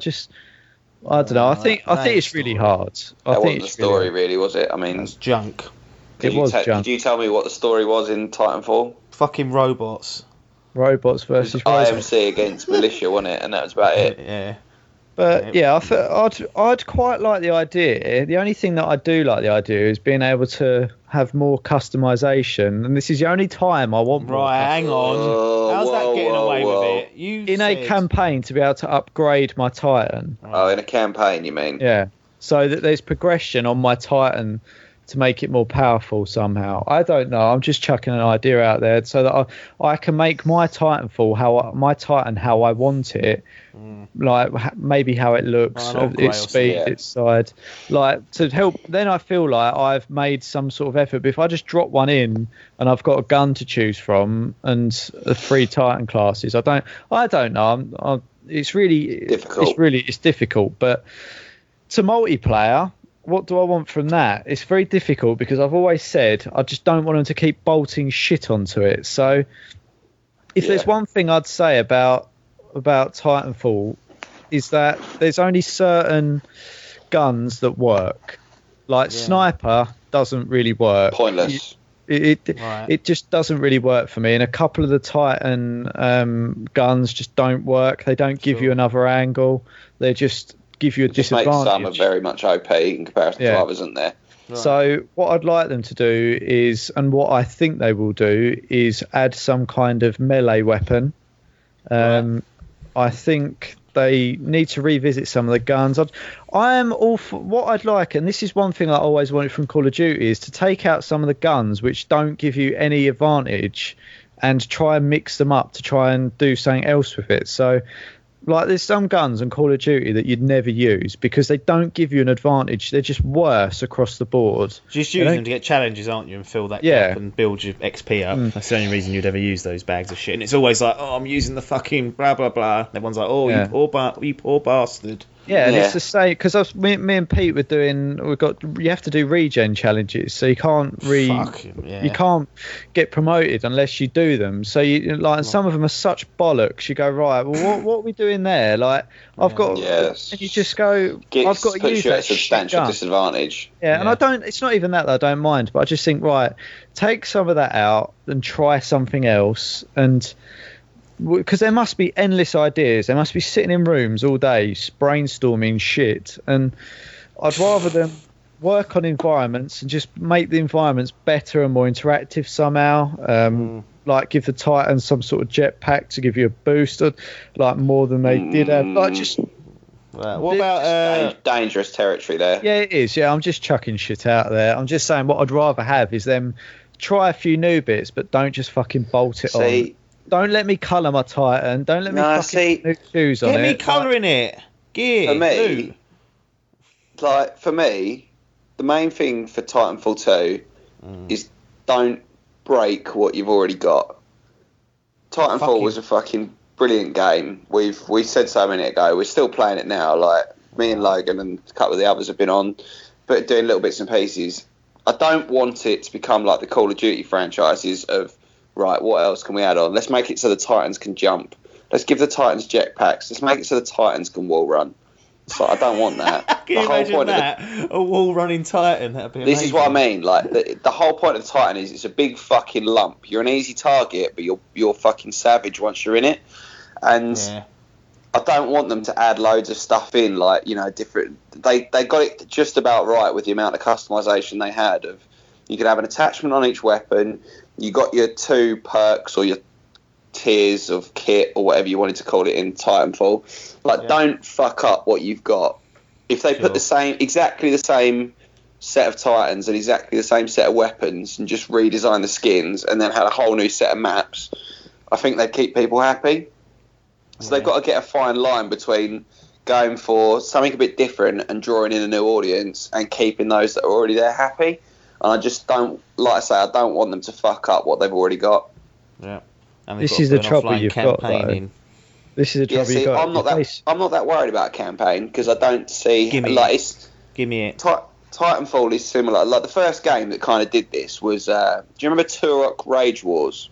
don't know. I think it's really hard. That wasn't the story, really, was it? I mean, it's junk. It was junk. Could you tell me what the story was in Titanfall? Fucking robots. robots versus robots. IMC against militia, wasn't it? And that was about it. Yeah. But yeah, I'd quite like the idea. The only thing that I do like the idea is being able to have more customization, and this is the only time I want more. Right, hang on. How's that getting away with it? In a campaign to be able to upgrade my Titan. Oh, in a campaign, you mean? Yeah. So that there's progression on my Titan to make it more powerful somehow. I don't know. I'm just chucking an idea out there so that I can make my Titanfall how I want it. Like maybe how it looks, its speed, its side, like to help. Then I feel like I've made some sort of effort. But if I just drop one in and I've got a gun to choose from and the 3 Titan classes, I don't know. It's really difficult. It's difficult. But to multiplayer, what do I want from that? It's very difficult because I've always said I just don't want them to keep bolting shit onto it. So if there's one thing I'd say about Titanfall is that there's only certain guns that work. Like sniper doesn't really work. Pointless. It just doesn't really work for me. And a couple of the Titan guns just don't work. They don't give you another angle. They just give you a disadvantage. Makes some are very much OP in comparison to others, isn't there? Right. So what I'd like them to do is, and what I think they will do, is add some kind of melee weapon. I think they need to revisit some of the guns. I am all for what I'd like, and this is one thing I always wanted from Call of Duty, is to take out some of the guns which don't give you any advantage and try and mix them up to try and do something else with it. So like there's some guns in Call of Duty that you'd never use because they don't give you an advantage. They're just worse across the board. Just using them to get challenges, aren't you, and fill that gap and build your XP up. That's the only reason you'd ever use those bags of shit. And it's always like, oh, I'm using the fucking blah, blah, blah. And everyone's like, oh, you poor bastard. Yeah, and it's the same because me and Pete were doing. You have to do regen challenges, so you can't you can't get promoted unless you do them. So you some of them are such bollocks. You go right. Well, what are we doing there? Like I've got, and you just go. I've got to use that at a substantial disadvantage. Yeah, and I don't. It's not even that I don't mind, but I just think take some of that out and try something else and. Because there must be endless ideas. They must be sitting in rooms all day brainstorming shit, and I'd rather them work on environments and just make the environments better and more interactive somehow. Like give the Titans some sort of jetpack to give you a boost, like more than they did have. Like just. What about dangerous territory there? Yeah, it is. Yeah, I'm just chucking shit out there. I'm just saying what I'd rather have is them try a few new bits, but don't just fucking bolt it on. Don't let me colour my Titan. Don't let me fucking new shoes on it. Get me colouring it. For me, the main thing for Titanfall 2 is don't break what you've already got. Titanfall was a fucking brilliant game. We said so a minute ago. We're still playing it now. Like me and Logan and a couple of the others have been on, but doing little bits and pieces. I don't want it to become like the Call of Duty franchises of. Right, what else can we add on? Let's make it so the Titans can jump. Let's give the Titans jetpacks. Let's make it so the Titans can wall run. So I don't want that. Can you imagine that? A wall running Titan? That'd be amazing. This is what I mean. Like the whole point of the Titan is it's a big fucking lump. You're an easy target, but you're fucking savage once you're in it. And I don't want them to add loads of stuff in, like different. They got it just about right with the amount of customization they had. Of you could have an attachment on each weapon. You got your 2 perks or your tiers of kit or whatever you wanted to call it in Titanfall. Don't fuck up what you've got. If they put exactly the same set of Titans and exactly the same set of weapons and just redesign the skins and then had a whole new set of maps, I think they'd keep people happy. So they've got to get a fine line between going for something a bit different and drawing in a new audience and keeping those that are already there happy. And I just don't, like I say, I don't want them to fuck up what they've already got. Yeah. And this is the trouble you've got, though. This is the trouble you've got. I'm not that worried about a campaign because I don't see... Give me it. Titanfall is similar. Like the first game that kind of did this was... do you remember Turok Rage Wars?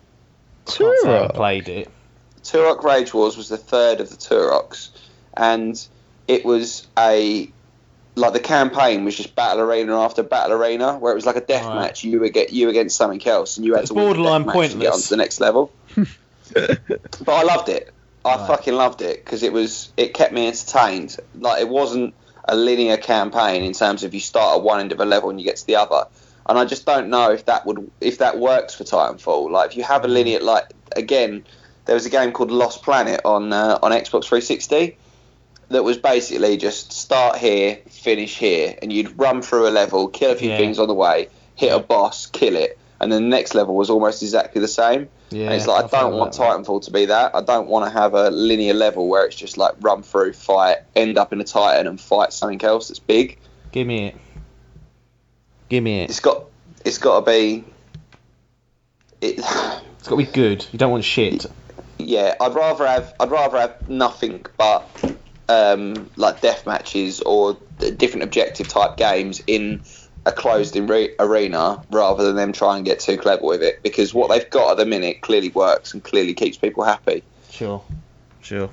I played it. Turok Rage Wars was the third of the Turoks. And it was the campaign was just battle arena after battle arena, where it was like a death match. You against something else, and you had to borderline win the death match to get onto the next level. But I loved it. I fucking loved it because it kept me entertained. Like, it wasn't a linear campaign in terms of you start at one end of a level and you get to the other. And I just don't know if that works for Titanfall. Like, if you have a linear, like, again, there was a game called Lost Planet on Xbox 360 that was basically just start here, finish here, and you'd run through a level, kill a few things on the way, hit a boss, kill it, and then the next level was almost exactly the same. Yeah, and it's like, I don't want Titanfall to be that. I don't want to have a linear level where it's just like run through, fight, end up in a Titan and fight something else that's big. Give me it. It's got to be. It's got to be good. You don't want shit. Yeah, I'd rather have nothing but like death matches or different objective type games in a closed arena rather than them try and get too clever with it, because what they've got at the minute clearly works and clearly keeps people happy. Sure.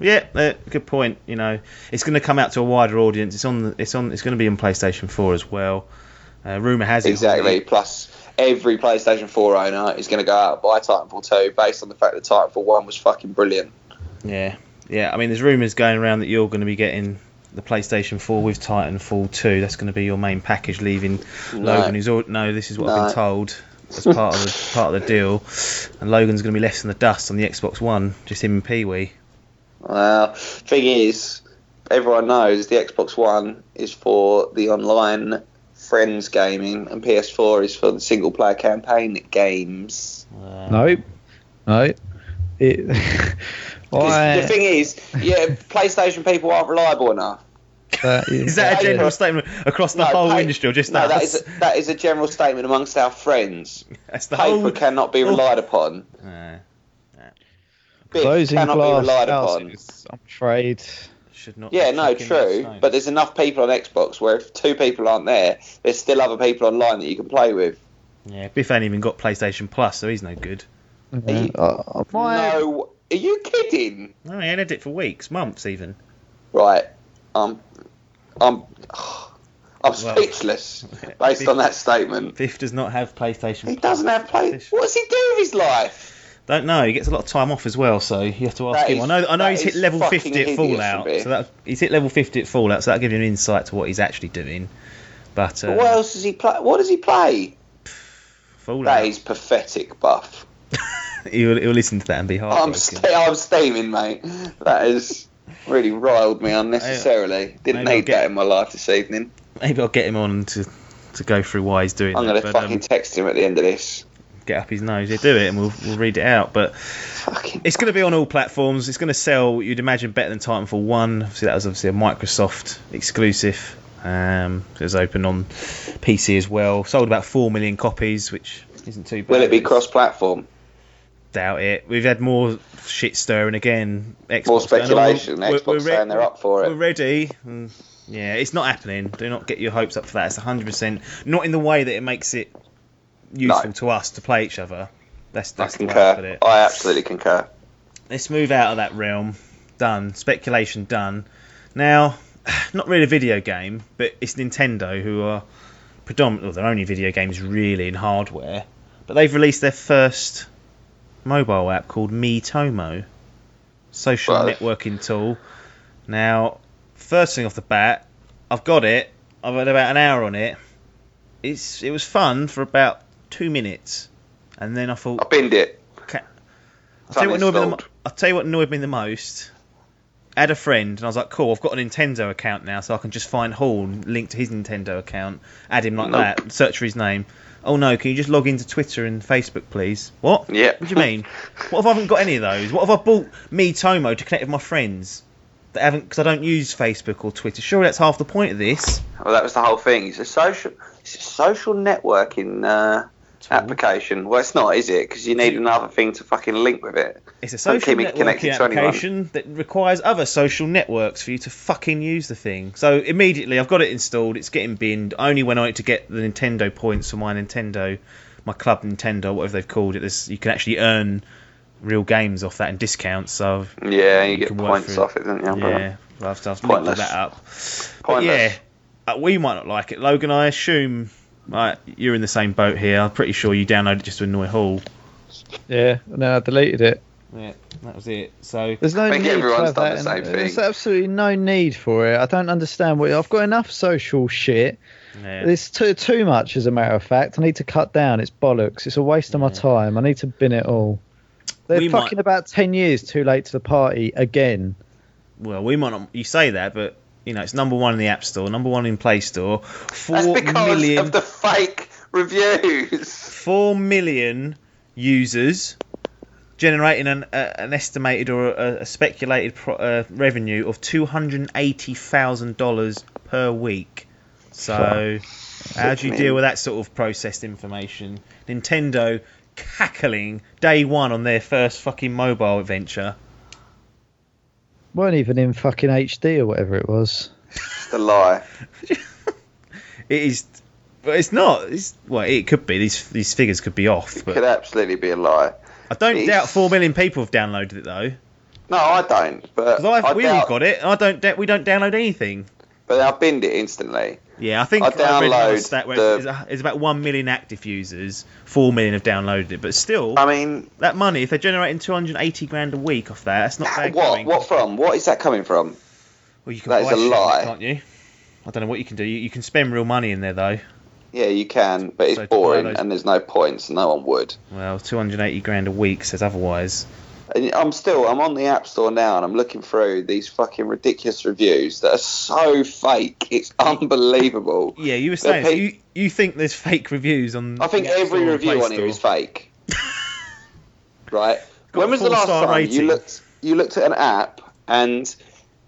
Yeah, good point. You know, it's going to come out to a wider audience. It's going to be on PlayStation 4 as well. Rumor has it. Exactly. Plus, every PlayStation 4 owner is going to go out and buy Titanfall 2 based on the fact that Titanfall 1 was fucking brilliant. Yeah. I mean, there's rumours going around that you're going to be getting the PlayStation 4 with Titanfall 2. That's going to be your main package, leaving Logan. This is what I've been told as part of the deal. And Logan's going to be left in the dust on the Xbox One, just him and Pee-wee. Well, thing is, everyone knows the Xbox One is for the online friends gaming, and PS4 is for the single player campaign games. No. The thing is, PlayStation people aren't reliable enough. Is that a general statement across the whole industry, or just us? That is a general statement amongst our friends. Paper cannot be relied upon. Closing cannot be relied upon. I'm afraid. Should not. Yeah, no, true. But there's enough people on Xbox where if two people aren't there, there's still other people online that you can play with. Yeah, Biff ain't even got PlayStation Plus, so he's no good. No, are you kidding? No, he ain't had it for weeks, months even. Right. I'm speechless based on that statement. Biff does not have PlayStation Plus. He doesn't have PlayStation. What does he do with his life? Don't know. He gets a lot of time off as well, so you have to ask him. I know he's hit level 50 at Fallout. He's hit level 50 at Fallout, so that'll give you an insight to what he's actually doing. But what else does he play? What does he play? Fallout. That is pathetic, Buff. He'll listen to that and be heartbroken. I'm steaming, mate. That has really riled me unnecessarily. Didn't need that in my life this evening. Maybe I'll get him on to go through why he's doing I'm going to fucking text him at the end of this. Get up his nose. Yeah, do it, and we'll read it out. But it's going to be on all platforms. It's going to sell, you'd imagine, better than Titanfall 1. Obviously, that was a Microsoft exclusive. It was open on PC as well. Sold about 4 million copies, which isn't too bad. Will it be cross-platform? Doubt it. We've had more shit stirring again. Xbox more speculation. Xbox saying they're up for it. We're ready. Yeah, it's not happening. Do not get your hopes up for that. It's 100% not in the way that it makes it useful to us to play each other. That's I concur. I absolutely concur. Let's move out of that realm. Done. Speculation done. Now, not really a video game, but it's Nintendo, who are predominantly, their only video games really in hardware, but they've released their first mobile app called Miitomo, social networking tool. Now, first thing off the bat, I've got it. I've had about an hour on it. It was fun for about 2 minutes, and then I thought I binned it. I'll tell you what annoyed me the most. I had a friend, and I was like, cool, I've got a Nintendo account now, so I can just find Hall and link to his Nintendo account, add him like that, search for his name. Oh no, can you just log into Twitter and Facebook, please? What? Yeah. What do you mean? What if I haven't got any of those? What if I bought Miitomo to connect with my friends that haven't, because I don't use Facebook or Twitter? Surely that's half the point of this. Well, that was the whole thing. It's a social networking application. Well, it's not, is it? Because you need another thing to fucking link with it. It's a social networking application that requires other social networks for you to fucking use the thing. So immediately I've got it installed. It's getting binned. I only went on it to get the Nintendo points for my Club Nintendo, whatever they've called it. You can actually earn real games off that and discounts. So yeah, you get points off it, don't you? Yeah, I've linked that up. But yeah, we might not like it. Logan, I assume you're in the same boat here. I'm pretty sure you downloaded it just to annoy Hall. Yeah, no, I deleted it. Yeah, that was it. So there's no I think need everyone's to done have the that. same thing. There's absolutely no need for it. I don't understand what. I've got enough social shit. yeah. It's too much, as a matter of fact. I need to cut down. It's bollocks. It's a waste of my time. I need to bin it all. They're fucking about 10 years too late to the party again. Well, we might not. You say that, but you know it's number 1 in the App Store, number 1 in Play Store. That's because of the fake reviews. 4 million users, generating an estimated or a speculated revenue of $280,000 per week. So, how do you deal with that sort of processed information? Nintendo cackling day one on their first fucking mobile adventure. Weren't even in fucking HD or whatever it was. It's a lie. It is, but it's not. Well, it could be. These figures could be off. It but could absolutely be a lie. I don't doubt 4 million people have downloaded it though. No, I don't. But We all got it. And we don't download anything. But I binned it instantly. Yeah, I think I read a stat where it's about 1 million active users. 4 million have downloaded it, but still, I mean, that money, if they're generating 280 grand a week off that's not bad. What from? What is that coming from? Well, you can that buy is a lie, can't you? I don't know what you can do. You can spend real money in there though. Yeah, you can, but it's boring and there's no points. And no one would. Well, 280 grand a week says otherwise. And I'm on the App Store now, and I'm looking through these fucking ridiculous reviews that are so fake. It's unbelievable. Yeah, you were saying you think there's fake reviews on. I think every review on here is fake. Right? When was the last time you looked at an app and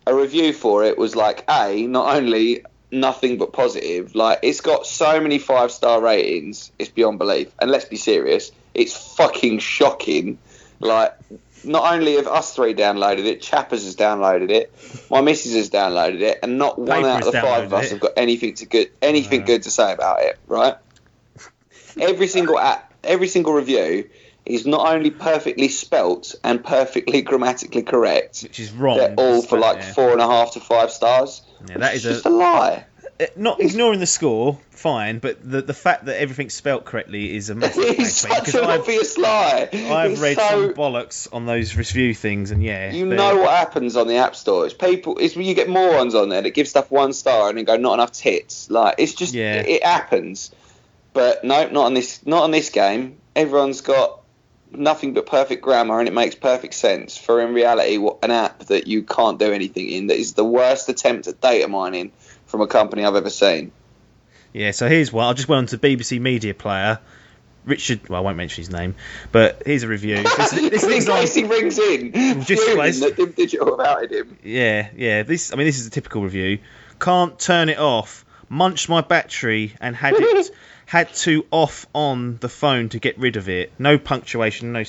a review for it was like not only nothing but positive, like it's got so many 5-star ratings, it's beyond belief. And let's be serious, it's fucking shocking. Like, not only have us 3 downloaded it, Chappers has downloaded it, my missus has downloaded it, and not one out of the 5 of us have got anything good to say about it, right? Every single review is not only perfectly spelt and perfectly grammatically correct, which is wrong. They're all for 4.5 to 5 stars. Yeah, that is just a lie. Not ignoring the score, fine, but the fact that everything's spelt correctly is a massive thing. It's such an obvious lie. I've read some bollocks on those review things, and you know what happens on the App Store. It's when you get morons on there that give stuff 1 star and then go not enough tits. Like it's just it happens. But no, not on this game. Everyone's got nothing but perfect grammar, and it makes perfect sense. For in reality, an app that you can't do anything in, that is the worst attempt at data mining from a company I've ever seen. Yeah, so here's one. I just went on to BBC Media Player. Richard, well, I won't mention his name, but here's a review. This in case he rings in, that Dimp Digital about him. Yeah. This is a typical review. Can't turn it off. Munched my battery and had to off on the phone to get rid of it. No punctuation, no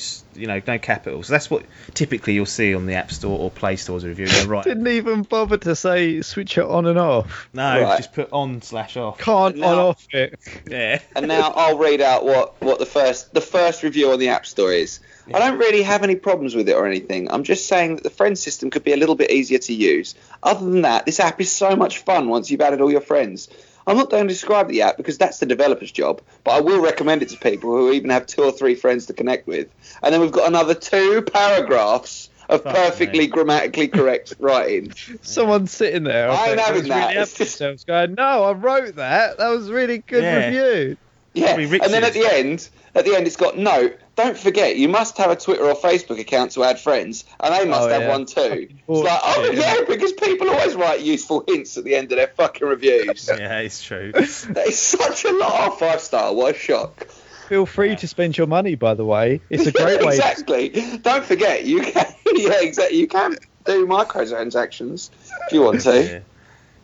capitals. So that's what typically you'll see on the App Store or Play Store's review. Right. Didn't even bother to say switch it on and off. No, just put on/off. Can't on off it. Yeah. And now I'll read out what the first review on the App Store is. Yeah. I don't really have any problems with it or anything. I'm just saying that the friend system could be a little bit easier to use. Other than that, this app is so much fun once you've added all your friends. I'm not going to describe the app because that's the developer's job, but I will recommend it to people who even have 2 or 3 friends to connect with. And then we've got another 2 paragraphs of perfectly grammatically correct writing. Someone's sitting there. I ain't having that. Really going, no, I wrote that. That was a really good review. Yeah, and then at the end, it's got note. Don't forget, you must have a Twitter or Facebook account to add friends, and they must have one too. It's like, because people always write useful hints at the end of their fucking reviews. Yeah, it's true. That is such a lot of 5-star. What a shock. Feel free to spend your money, by the way. It's a great way. Exactly. Don't forget, you can. Yeah, exactly. You can do microtransactions if you want to.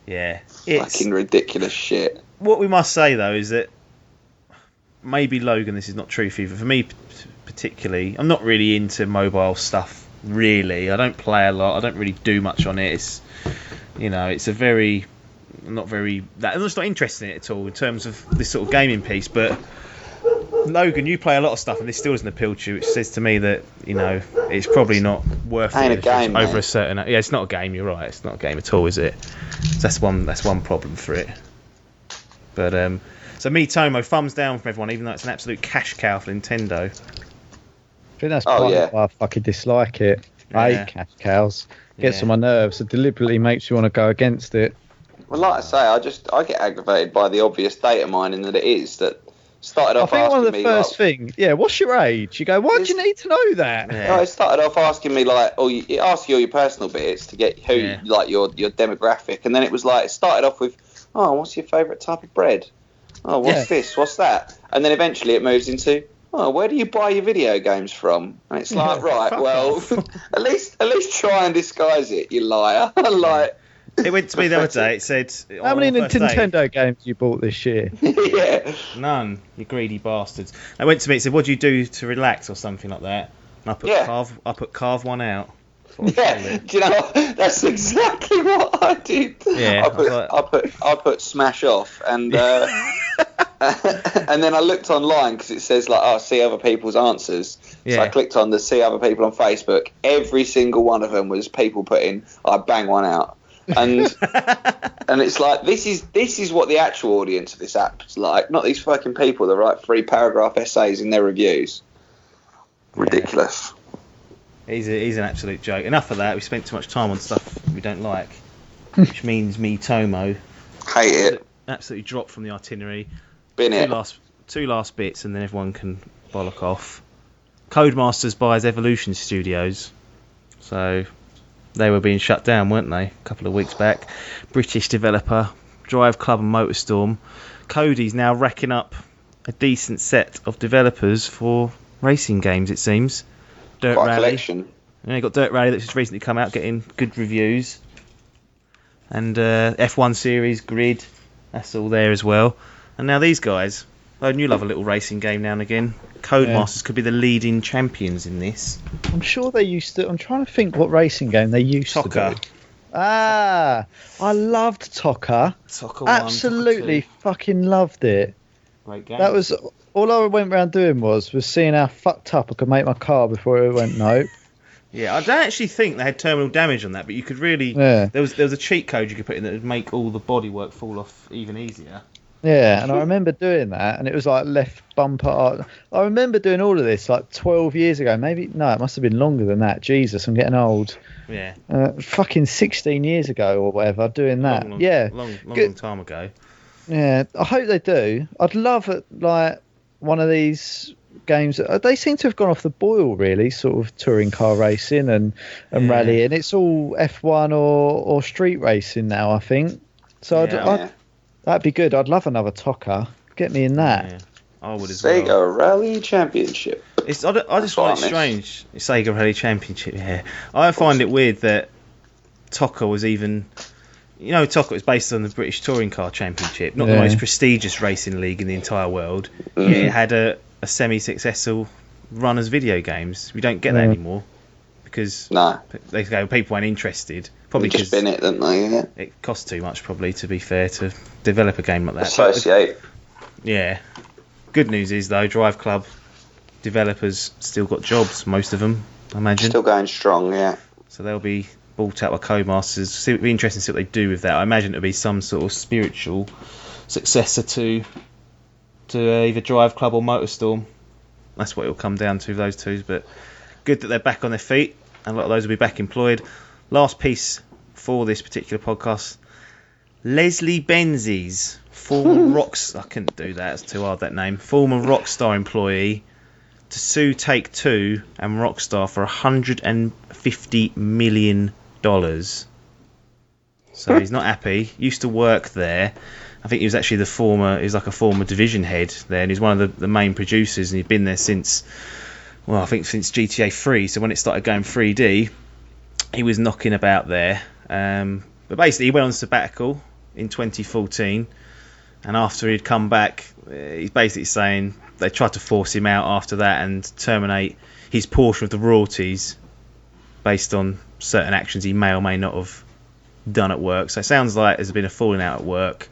Yeah. Fucking ridiculous shit. What we must say though is that maybe Logan, this is not true for you, but for me particularly, I'm not really into mobile stuff. Really, I don't play a lot. I don't really do much on it. It's I'm just not interested in it at all in terms of this sort of gaming piece. But Logan, you play a lot of stuff, and this still doesn't appeal to you. Which says to me that it's probably not worth it. A game over a certain. Yeah, it's not a game. You're right. It's not a game at all, is it? So that's one problem for it. But so Miitomo, thumbs down from everyone, even though it's an absolute cash cow for Nintendo. think that's part of why I fucking dislike it. I hate cash cows. Gets on my nerves. It deliberately makes you want to go against it. Well, like I say, I get aggravated by the obvious data mining that it is. That started off asking me. I think one of the first things, what's your age? You go, why do you need to know that? Yeah. It started off asking me like, it asks you all your personal bits to get who, like your demographic, and then it was like, it started off with, oh, what's your favourite type of bread? Oh, what's this? What's that? And then eventually it moves into, oh, where do you buy your video games from? And it's like, right, well, at least try and disguise it, you liar. Like, it went to me the other day. It said, how many Nintendo games you bought this year? None, you greedy bastards. It went to me. It said, what do you do to relax or something like that? And I put carve one out. Yeah, do you know, that's exactly what I did. Yeah, I put smash off, and and then I looked online because it says like, see other people's answers. Yeah. So I clicked on the see other people on Facebook. Every single one of them was people putting, I bang one out, and and it's like this is what the actual audience of this app is like, not these fucking people that write 3-paragraph essays in their reviews. Ridiculous. He's an absolute joke. Enough of that. We spent too much time on stuff we don't like, which means Miitomo. Hate it. Absolutely dropped from the itinerary. Two last bits, and then everyone can bollock off. Codemasters buys Evolution Studios, so they were being shut down, weren't they? A couple of weeks back. British developer, Drive Club and Motorstorm. Cody's now racking up a decent set of developers for racing games, it seems. Dirt Rally. Collection. Yeah, you got Dirt Rally that's just recently come out, getting good reviews. And F1 Series, Grid, that's all there as well. And now these guys, I knew love a little racing game now and again. Codemasters could be the leading champions in this. I'm sure they used to. I'm trying to think what racing game they used to do. I loved Tokka. Absolutely fucking loved it. Great game. That was all I went around doing was seeing how fucked up I could make my car before it went nope. Yeah, I don't actually think they had terminal damage on that, but you could really. Yeah. There was a cheat code you could put in that would make all the bodywork fall off even easier. Yeah, and I remember doing that, and it was like left bumper. I remember doing all of this like 12 years ago. Maybe, no, it must have been longer than that. Jesus, I'm getting old. Yeah. Fucking 16 years ago or whatever, doing that. Long time ago. Yeah, I hope they do. I'd love it, like one of these games. They seem to have gone off the boil, really, sort of touring car racing and rallying. It's all F1 or street racing now, I think. So that'd be good. I'd love another Tokka. Get me in that. Yeah, I would as well. Sega Rally Championship. I just find it strange. Sega Rally Championship, yeah. I find it weird that Tokka was even... You know, Tokka was based on the British Touring Car Championship, not the most prestigious racing league in the entire world. Yet it had a semi-successful run as video games. We don't get that anymore because they go, people weren't interested. Probably just spin it, didn't they? Yeah. It costs too much, probably, to be fair, to develop a game like that. Associate. Yeah. Good news is, though, Drive Club developers still got jobs, most of them, I imagine. Still going strong, yeah. So they'll be bought out by Codemasters. It'll be interesting to see what they do with that. I imagine it'll be some sort of spiritual successor to either Drive Club or Motorstorm. That's what it'll come down to, those two. But good that they're back on their feet, and a lot of those will be back employed. Last piece for this particular podcast. Leslie Benzies, former I couldn't do that, it's too hard, that name. Former Rockstar employee to sue Take-Two and Rockstar for $150 million. So he's not happy. Used to work there. I think he was actually he's like a former division head there, and he's one of the main producers, and he'd been there since GTA 3. So when it started going 3D, he was knocking about there. But basically, he went on sabbatical in 2014, and after he'd come back, he's basically saying they tried to force him out after that and terminate his portion of the royalties based on certain actions he may or may not have done at work. So it sounds like there's been a falling out at work.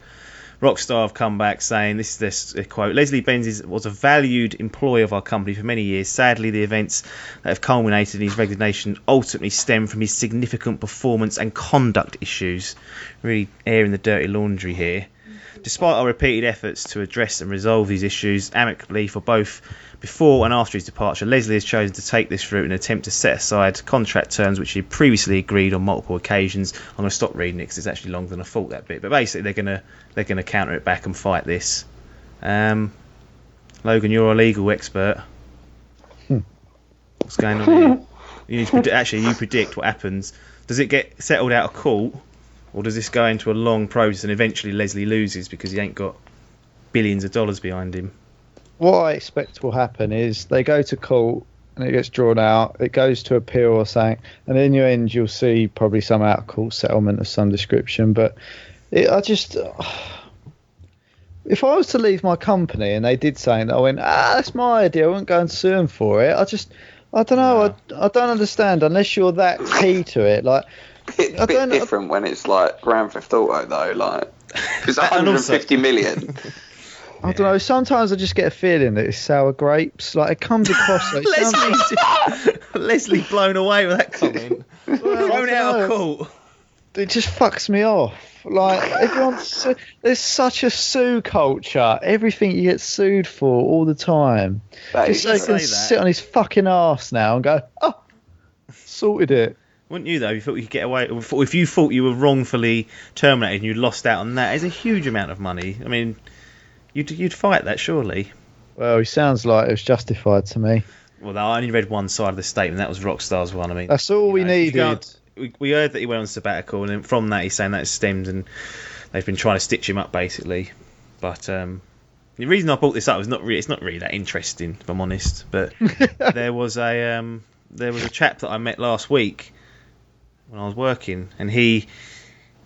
Rockstar have come back saying, this is their quote, Leslie Benzies was a valued employee of our company for many years. Sadly, the events that have culminated in his resignation ultimately stem from his significant performance and conduct issues. Really airing the dirty laundry here. despite our repeated efforts to address and resolve these issues amicably for both before and after his departure, Leslie has chosen to take this route in an attempt to set aside contract terms which he previously agreed on multiple occasions. I'm going to stop reading it because it's actually longer than I thought, that bit. But basically, they're gonna counter it back and fight this. Logan, you're a legal expert. What's going on here? You need to you predict what happens. Does it get settled out of court, or does this go into a long process and eventually Leslie loses because he ain't got billions of dollars behind him? What I expect will happen is they go to court and it gets drawn out, it goes to appeal or something, and in the end you'll see probably some out of court settlement of some description. But if I was to leave my company and they did something, I went, that's my idea, I wouldn't go and sue them for it. I don't know, I don't understand unless you're that key to it. Like, it's a bit different when it's like Grand Theft Auto though, like it's 150 million. I don't know. Sometimes I just get a feeling that it's sour grapes. Like it comes across. Like Leslie blown away with that comment. Thrown out of court. It just fucks me off. Like there's such a sue culture. Everything you get sued for all the time. Just so he can sit on his fucking arse now and go, sorted it. Wouldn't you though? You thought you could get away. If you thought you were wrongfully terminated and you lost out on that, it's a huge amount of money. I mean. You'd fight that, surely. Well, he sounds like it was justified to me. Well, I only read one side of the statement. That was Rockstar's one. I mean, that's all we needed. We heard that he went on sabbatical, and then from that, he's saying that it's stemmed, and they've been trying to stitch him up, basically. But the reason I brought this up is it's not really that interesting, if I'm honest. But there was a chap that I met last week when I was working, and he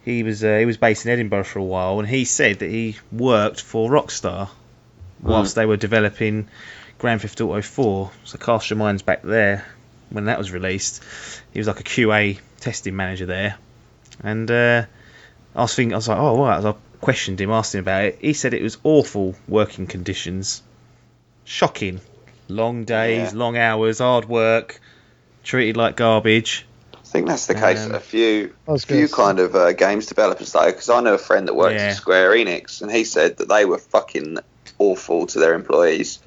was based in Edinburgh for a while, and he said that he worked for Rockstar whilst they were developing Grand Theft Auto 4. So cast your minds back there when that was released. He was like a QA testing manager there, and I was like, oh, right. As I questioned him, asked him about it, he said it was awful working conditions, shocking, long days, long hours, hard work, treated like garbage. I think that's the case at a few kind of games developers though, because I know a friend that works at Square Enix, and he said that they were fucking awful to their employees.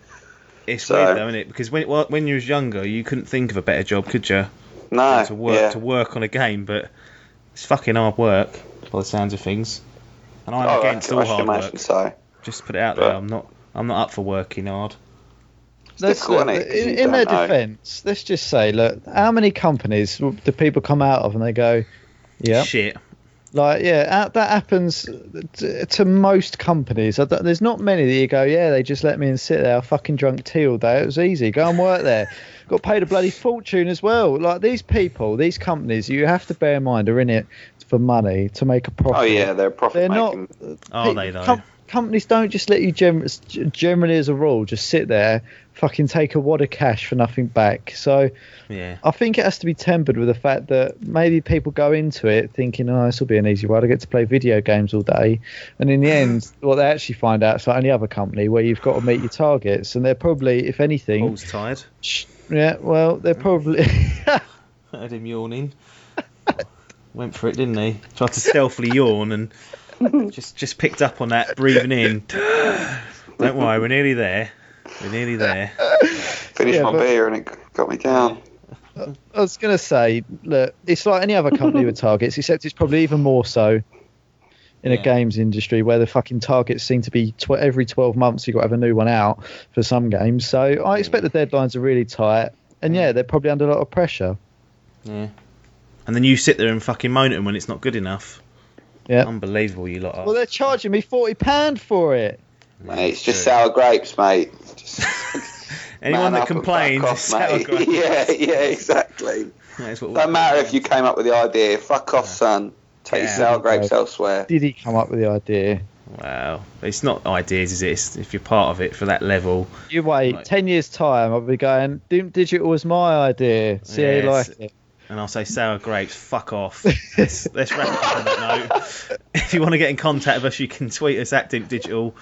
It's weird though, isn't it? Because when you was younger, you couldn't think of a better job, could you? No. To work on a game, but it's fucking hard work by the sounds of things. And I'm against all hard work. So. Just to put it out there, I'm not up for working hard. In their defence, let's just say, look, how many companies do people come out of and they go, yeah, shit. Like, that happens to most companies. There's not many that you go, they just let me and sit there, fucking drunk tea all day. It was easy. Go and work there. Got paid a bloody fortune as well. Like, these people, these companies, you have to bear in mind, are in it for money, to make a profit. Oh, yeah, they're profit making. Are they, though? Companies don't just let you generally as a rule just sit there, fucking take a wad of cash for nothing back. So I think it has to be tempered with the fact that maybe people go into it thinking, this will be an easy ride, I get to play video games all day, and in the end what they actually find out is like any other company where you've got to meet your targets, and they're probably, if anything, Paul's tired. They're probably heard him yawning. Went for it, didn't he? Tried to stealthily yawn and just picked up on that, breathing in. Don't worry, we're nearly there. Finished my beer and it got me down. I was going to say, look, it's like any other company with targets, except it's probably even more so in a games industry where the fucking targets seem to be every 12 months you've got to have a new one out for some games. So I expect the deadlines are really tight, and they're probably under a lot of pressure. Yeah. And then you sit there and fucking moan at them when it's not good enough. Yeah. Unbelievable, you lot are. Well, they're charging me £40 for it. Mate, it's just sour grapes, mate. Anyone that complains is sour grapes. Yeah, exactly. Don't matter if you came up with the idea. Fuck off, son. Take your sour grapes elsewhere. Did he come up with the idea? Wow. It's not ideas, is it? It's if you're part of it for that level. You wait, 10 years' time, I'll be going, Dimp Digital was my idea. See how you like it. And I'll say sour grapes, fuck off. Let's wrap up on that note. If you want to get in contact with us, you can tweet us at Dimp Digital,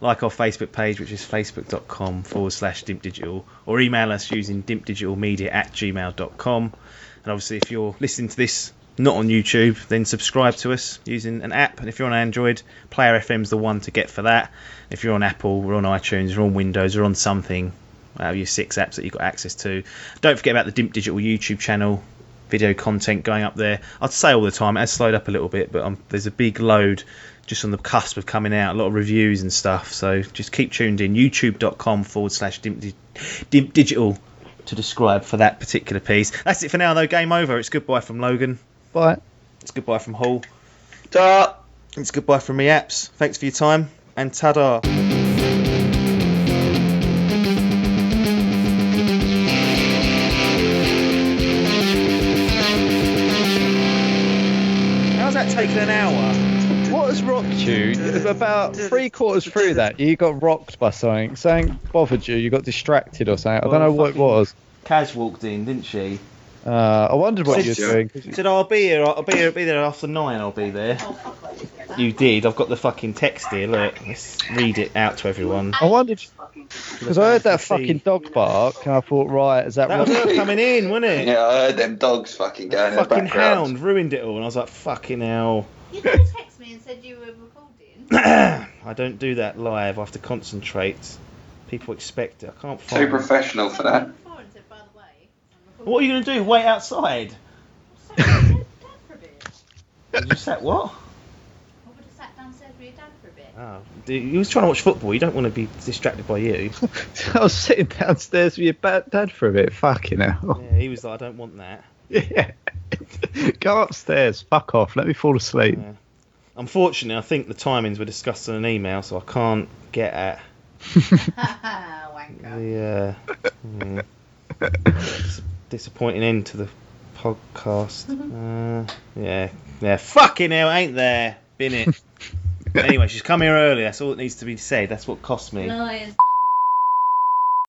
like our Facebook page, which is facebook.com/Dimp Digital, or email us using dimpdigitalmedia@gmail.com. And obviously, if you're listening to this not on YouTube, then subscribe to us using an app. And if you're on Android, Player FM's the one to get for that. If you're on Apple, we're on iTunes, we're on Windows, we're on something out of your 6 apps that you've got access to. Don't forget about the Dimp Digital YouTube channel. Video content going up there. I'd say all the time, it has slowed up a little bit, but there's a big load just on the cusp of coming out, a lot of reviews and stuff, so just keep tuned in. youtube.com/Dimp Digital to describe for that particular piece. That's it for now though, game over. It's goodbye from Logan. Bye. It's goodbye from Hall. Ta. It's goodbye from me, Apps. Thanks for your time, and ta-da. Taken an hour. What has rocked you? About 3/4 through that, you got rocked by something. Something bothered you. You got distracted or something. I don't know what it was. Kaz walked in, didn't she? I wondered what you were doing. Said, I'll be here. I'll be there after 9. I'll be there. You did. I've got the fucking text here. Look, let's read it out to everyone. I wondered because I heard that fucking dog bark, and I thought, right, is that was her coming in, wasn't it? Yeah, I heard them dogs fucking going in the fucking background. hound ruined it all, and I was like, fucking hell. You didn't text me and said you were recording. I don't do that live. I have to concentrate. People expect it. I can't find Too professional for that. What are you going to do? Wait outside? You You sat what? I would have sat downstairs with your dad for a bit. Oh, you was trying to watch football. You don't want to be distracted by you. I was sitting downstairs with your dad for a bit. Fucking hell. Yeah, he was like, I don't want that. Yeah. Go upstairs. Fuck off. Let me fall asleep. Yeah. Unfortunately, I think the timings were discussed in an email, so I can't get at Wanker. the disappointing end to the podcast. Yeah, fucking hell, ain't there? Been it. Anyway, she's come here early. That's all that needs to be said. That's what cost me. Liars.